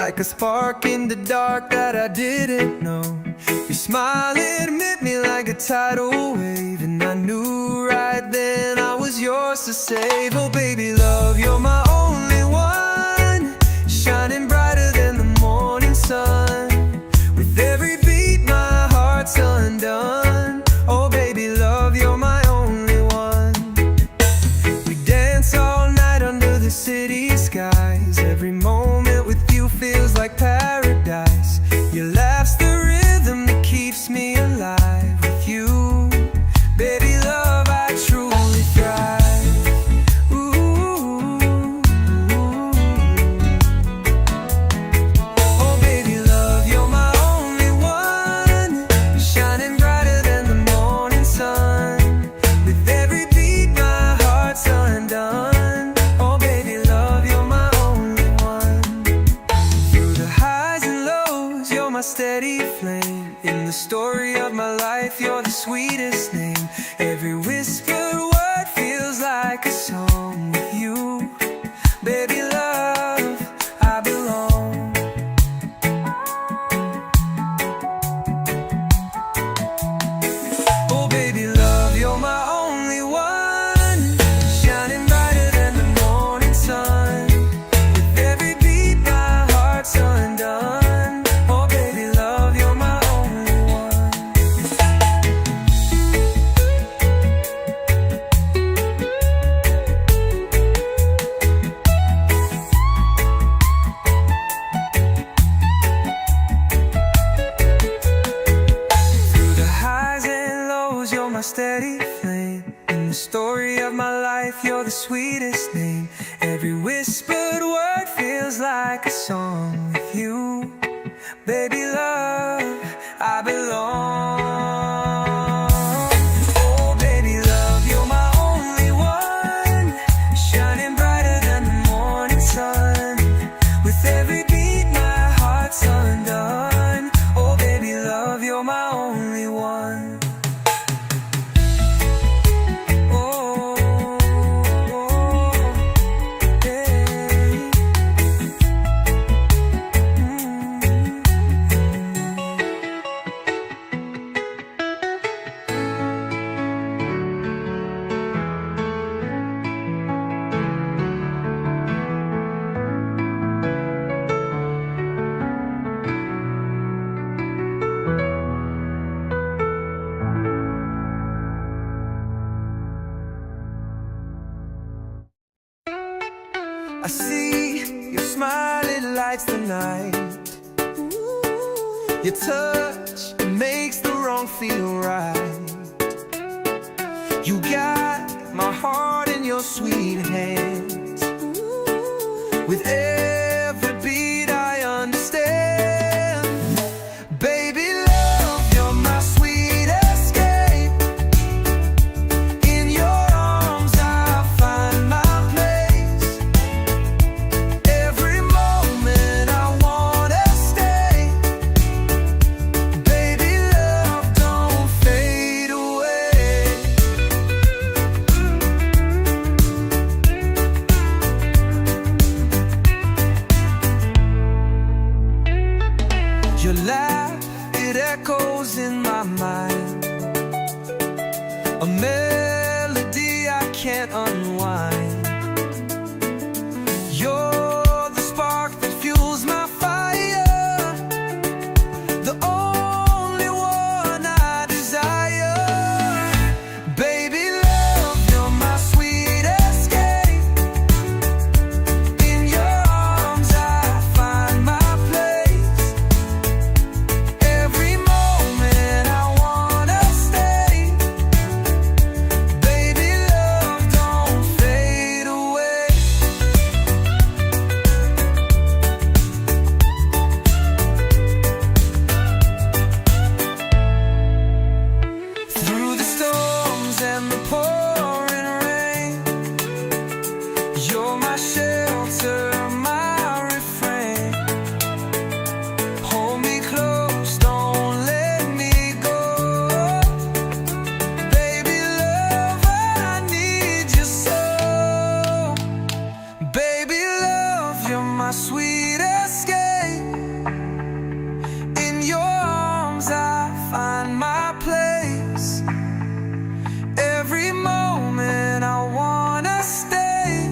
A: Like a spark in the dark that I didn't know. Your smile, it hit me like a tidal wave, and I knew right then I was yours to save. Oh baby love, you're my only one, shining brighter than the morning sun. With every beat my heart's undone. Oh baby love, you're my only one. We dance all night under the city skies. Every moment with you feels like paradise. Your laugh's the rhythm that keeps me alive. With you, baby love, I truly thrive. Ooh. Oh baby love, you're my only one, shining brighter than the morning sun. With every beat my heart's undone. Oh baby love, you're my only one. Through the highs and lows, you're my steady flame. In the story of my life, you're the sweetest name. Every whispered word feels like a song. With you, baby love, I belong. Oh baby love, you're my only one, shining brighter than the morning sun. With every beat my heart's undone. Oh baby love, you're my only one. story of my life, you're the sweetest name. Every whispered word feels like a song with you. Baby love, I belong. Oh baby love, you're my only one, shining brighter than the morning sun. With every beat my heart's undone. Oh baby love, you're my only one. I see your smile, it lights the night. Your touch, it makes the wrong feel right. You got my heart in your sweet hands. With every beat I understand. Baby love, you're my sweet escape. In your arms I find my place. Every moment I wanna stay. Baby love, don't fade away. Your laugh, it echoes in my mind. A melody I can't unwind. You're the spark that fuels my fire, the only one I desire. Baby love, you're my sweet escape. In your arms I find my place. Every moment I wanna stay. Baby love, don't fade away. Through the storms and the pouring rain, you're my shelter, my refrain. Hold me close, don't let me go. Baby love, I need you so. Baby love, you're my sweet escape. In your arms I find my place. Every moment I wanna stay.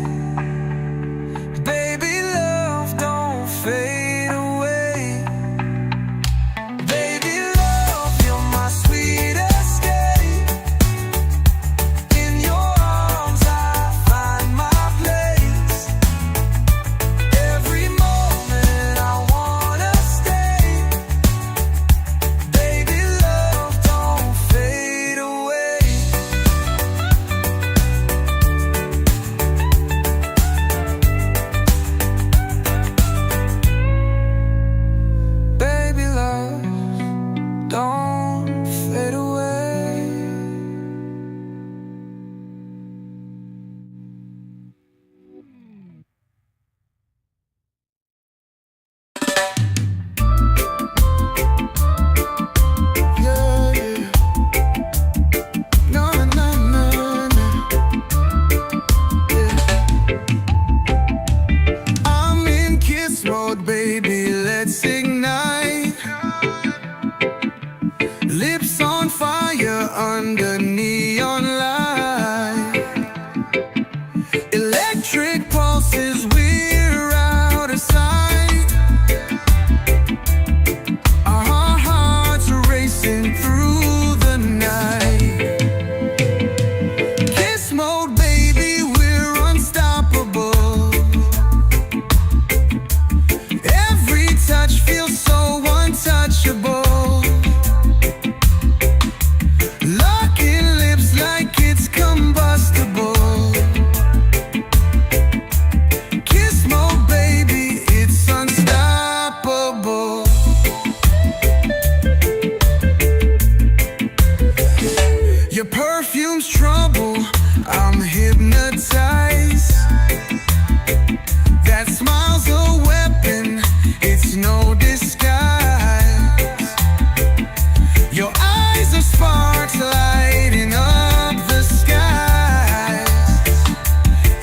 A: hypnotize. That smile's a weapon, it's no disguise. Your eyes are sparks lighting up the skies.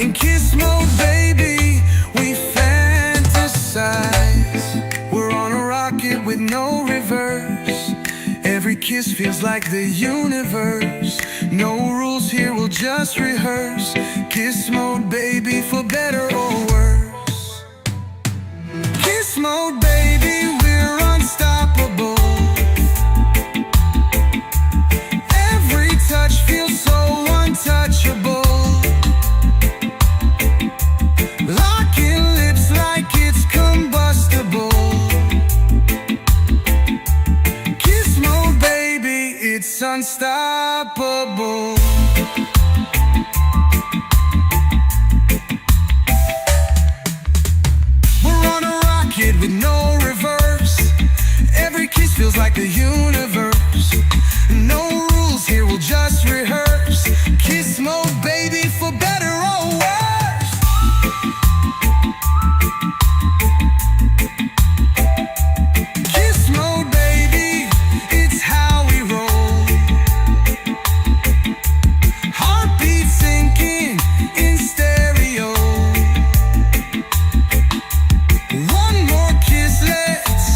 A: In kiss mode, baby, we fantasize. We're on a rocket with no reverse. Every kiss feels like the universe. No rules here, we'll just rehearse. Kiss mode, baby, for better or worse. Kiss mode, baby, we're unstoppable. Every touch feels so untouchable. Locking lips like it's combustible. Kiss mode, baby, it's unstoppable. We're on a rocket with no reverse. Every kiss feels like the universe. No rules here, we'll just rehearse. Kiss mode, baby, for better or worse. Kiss mode, baby, it's how we roll. Heartbeat sinking in stereo. One more kiss, let's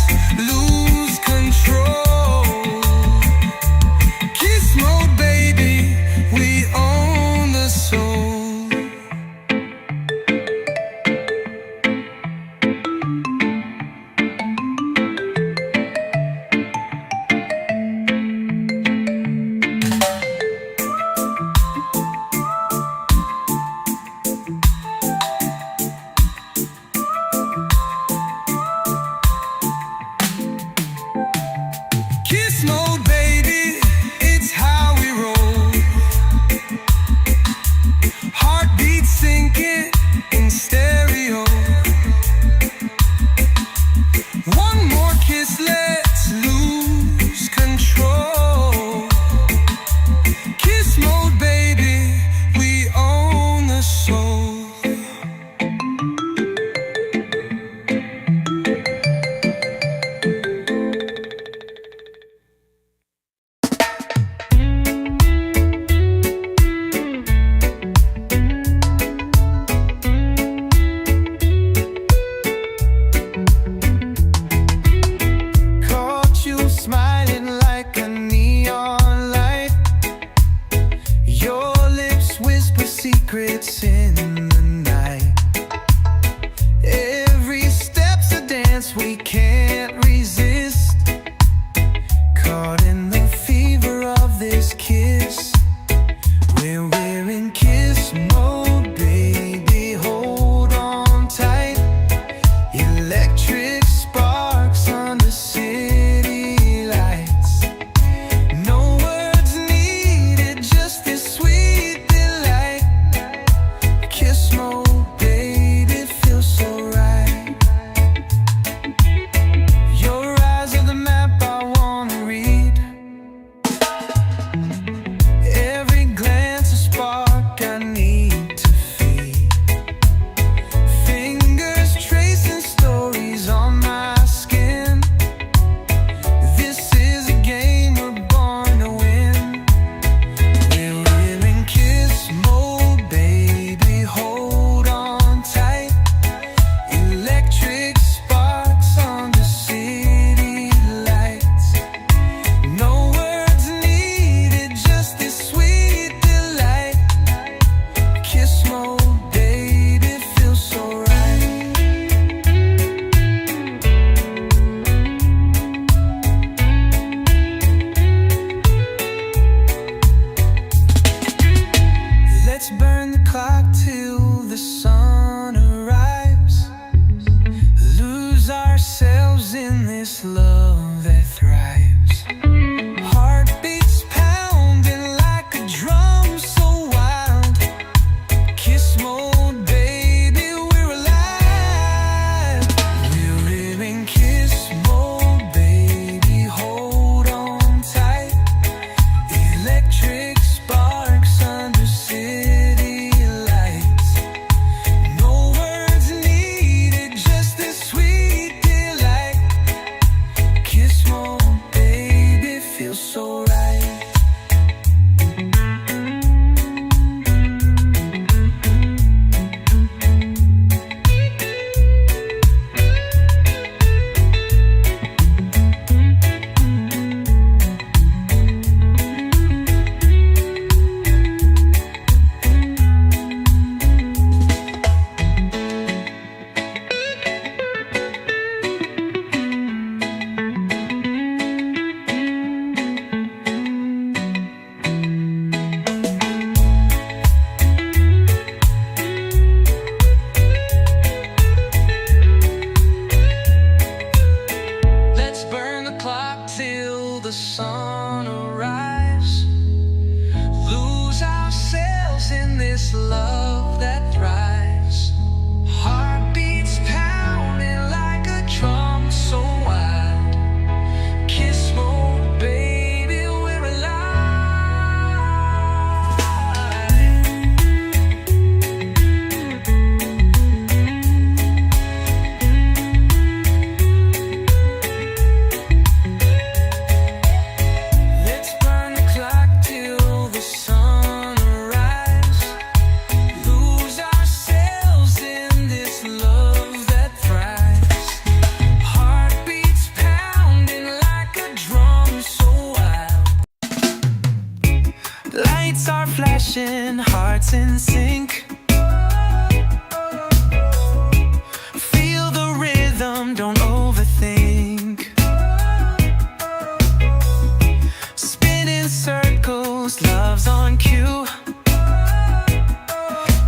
A: lose control. Kiss mode, baby, we own the soul. Kiss mode, baby, it's how we roll. Heartbeat sinking in stereo. One more kiss, let's lose control. Kiss mode, baby, we own the soul. Caught you smiling like a neon light. Your lips whisper secrets in the night. Every step's a dance we can't resist. Caught in the fever of this kiss. We're in kiss mode, baby, hold on tight. Electric sparks under city lights. No words needed, just this sweet delight. Kiss mode, baby, feels so right. Your eyes are the map I wanna read. Every glance a spark I need to feed. Fingers tracing stories on my skin. This is a game we're born to win. We're in kiss mode, baby, hold on tight. Electric sparks under city lights. No words needed, just this sweet delight. Kiss mode, baby, feels so right. Let's burn the clock till the sun arrives. Lose ourselves in this love that thrives. Heartbeats pounding like a drum so wild. Kiss mode, baby, we're alive. We're in kiss mode, baby, hold on tight. Electric sparks under city passion, hearts in sync. Feel the rhythm, don't overthink. Spinning circles, love's on cue.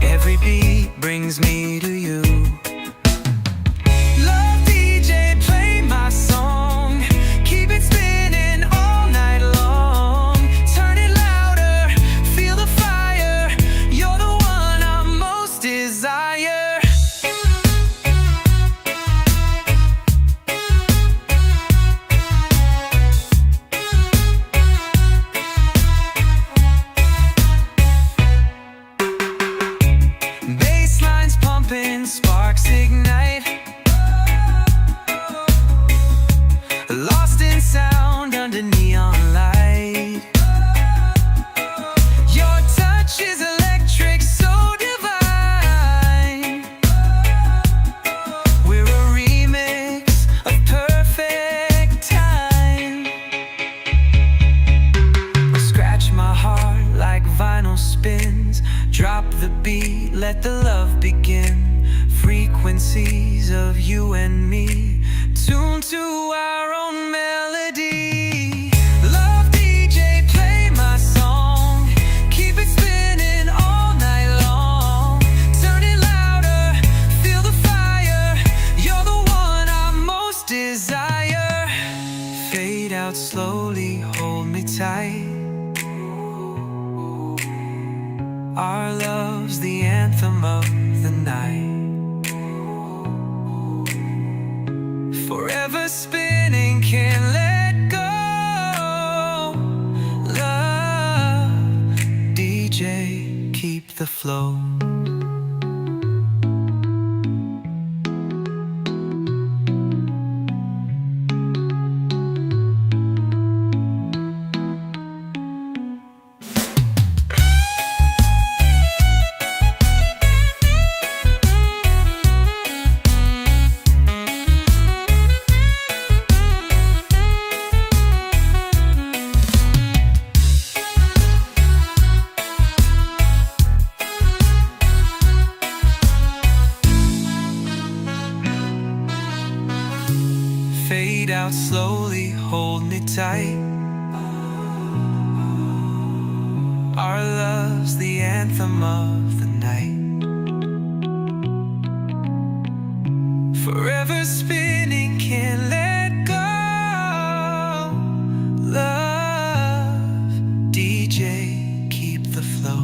A: Every beat brings me to you. Love DJ, play my song. Keep it spinning all night long. Turn it louder, feel the fire. You're the one I most desire. Basslines pumping, sparks ignite. Lost in sound under neon light. Your touch is electric, so divine. We're a remix of perfect time. Scratch my heart like vinyl spins. Drop the beat, let the love begin. Frequencies of you and me, tuned to our own melody. Love DJ, play my song. Keep it spinning all night long. Turn it louder, feel the fire. You're the one I most desire. Fade out slowly, hold me tight. Our love's the anthem of the night. Forever spinning, can't let go. Love DJ, keep the flow. Fade out slowly, hold me tight. Our love's the anthem of the night. Forever spinning, can't let go. Love DJ, keep the flow.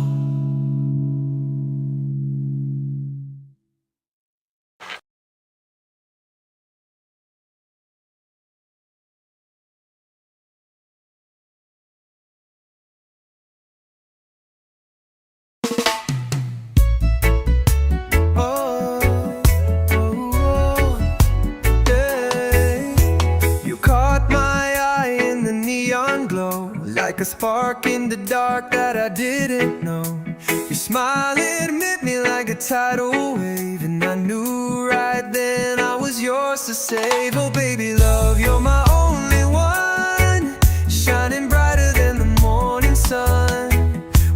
A: Like a spark in the dark that I didn't know. Your smile, it hit me like a tidal wave, and I knew right then I was yours to save. Oh baby love, you're my only one, shining brighter than the morning sun.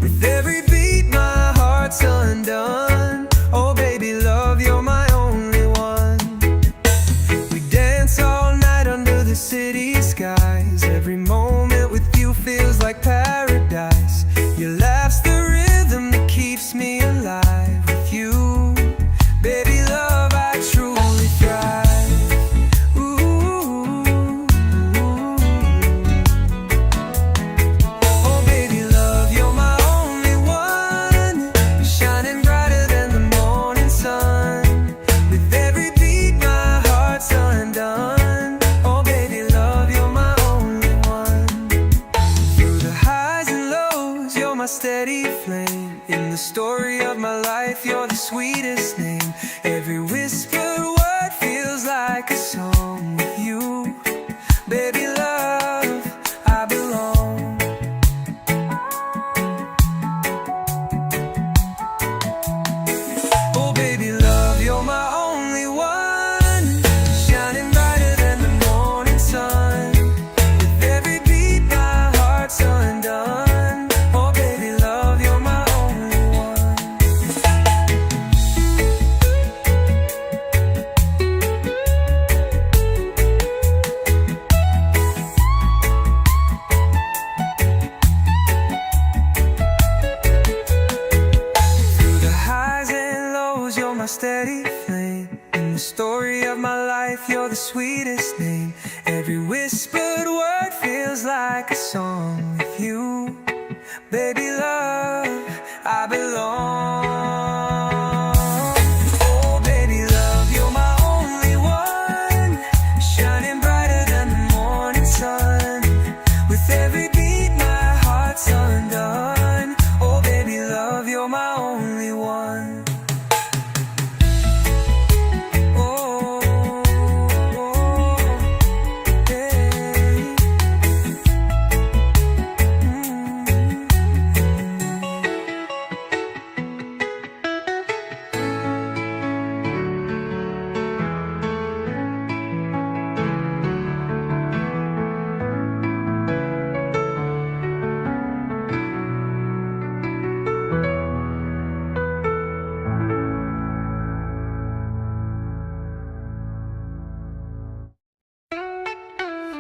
A: With every beat my heart's undone. Oh baby love, you're my only one. We dance all night under the city skies. Every moment with you feels like paradise. Your laugh's the rhythm that keeps me alive. With you, baby love, I truly thrive. Ooh. Oh baby love, you're my only one, shining brighter than the morning sun. With every beat my heart's undone. Oh baby love, you're my only one. Through the highs and lows, you're my steady flame. In the story of my life, you're the sweetest name. Every whispered word feels like a song. With you, baby love, I belong. Oh baby love, you're my only one, shining brighter than the morning sun. With every beat my heart's undone. Oh baby love, you're my only one. my steady flame. In the story of my life, you're the sweetest name. Every whispered word feels like a song with you. Baby love, I belong. Oh baby love, you're my only one, shining brighter than the morning sun. With every beat my heart's undone. Oh baby love, you're my only one.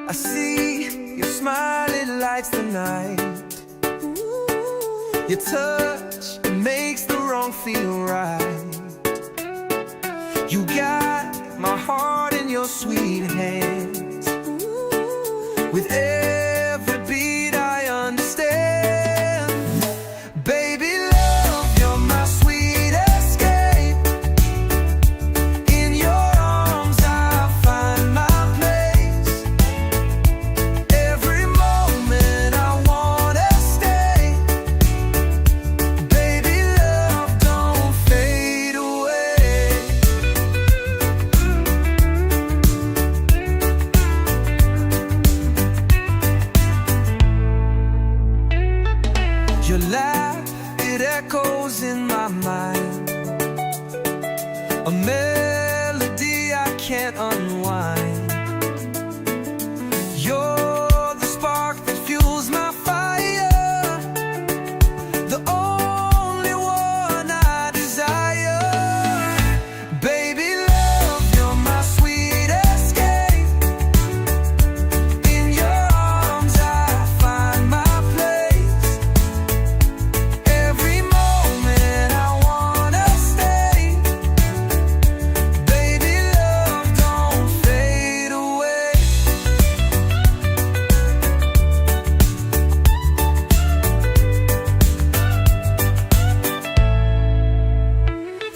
A: I see your smile, it lights the night. Your touch, it makes the wrong feel right. You got my heart in your sweet hands. With every beat I understand. Baby love, you're my sweet escape. In your arms I find my place. Every moment I wanna stay. Baby love, don't fade away. Your laugh, it echoes in my mind. A melody I can't unwind. You're the spark that fuels my fire, the only one I desire. Baby love, you're my sweet escape. In your arms I find my place. Every moment I wanna stay. Baby love, don't fade away.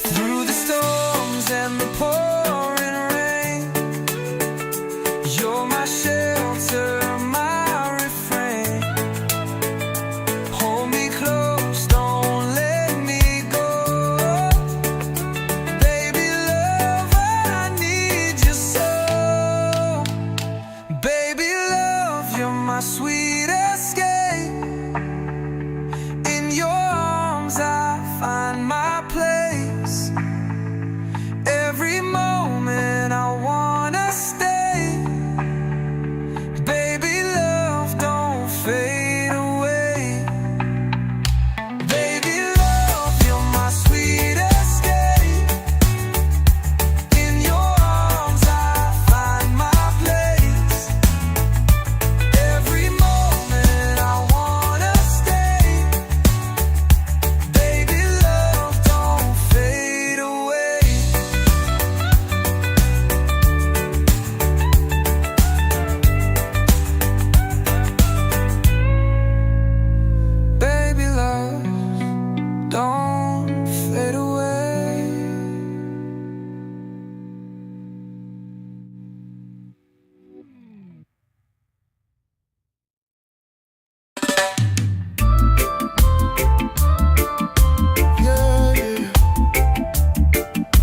A: Through the storms and the pouring rain, you're my shelter, my refrain. Hold me close, don't let me go. Baby love, I need you so. Baby love, you're my sweet escape. In your arms I find my place. Every moment I wanna stay. Baby love, don't fade away. Baby love, you're my sweet escape. In your arms I find my place. Every moment I wanna stay. Baby love, don't fade away. Baby love, don't fade away. Yeah, yeah.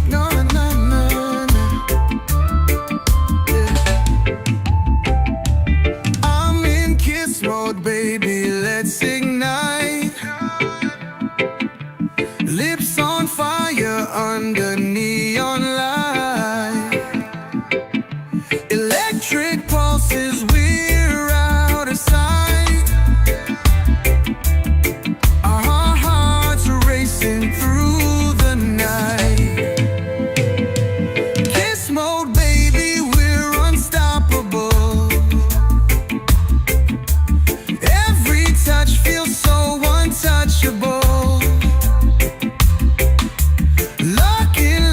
A: No, no, no, no. Yeah. I'm in kiss mode, baby, let's ignite. Lips on fire under neon light. Electric pulses, we're out of sight. Our hearts are racing through the night. Kiss mode, baby, we're unstoppable. Every touch feels so untouchable. Looking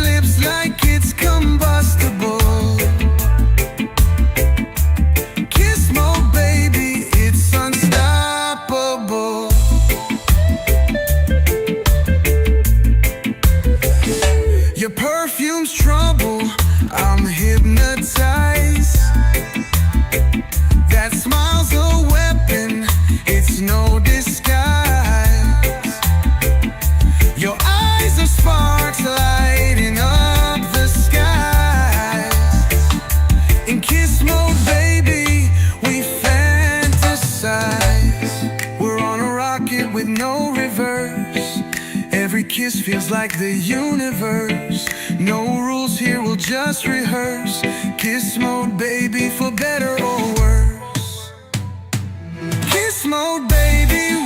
A: sparks lighting up the sky. In kiss mode, baby, we fantasize. We're on a rocket with no reverse. Every kiss feels like the universe. No rules here, we'll just rehearse. Kiss mode, baby, for better or worse. Kiss mode, baby,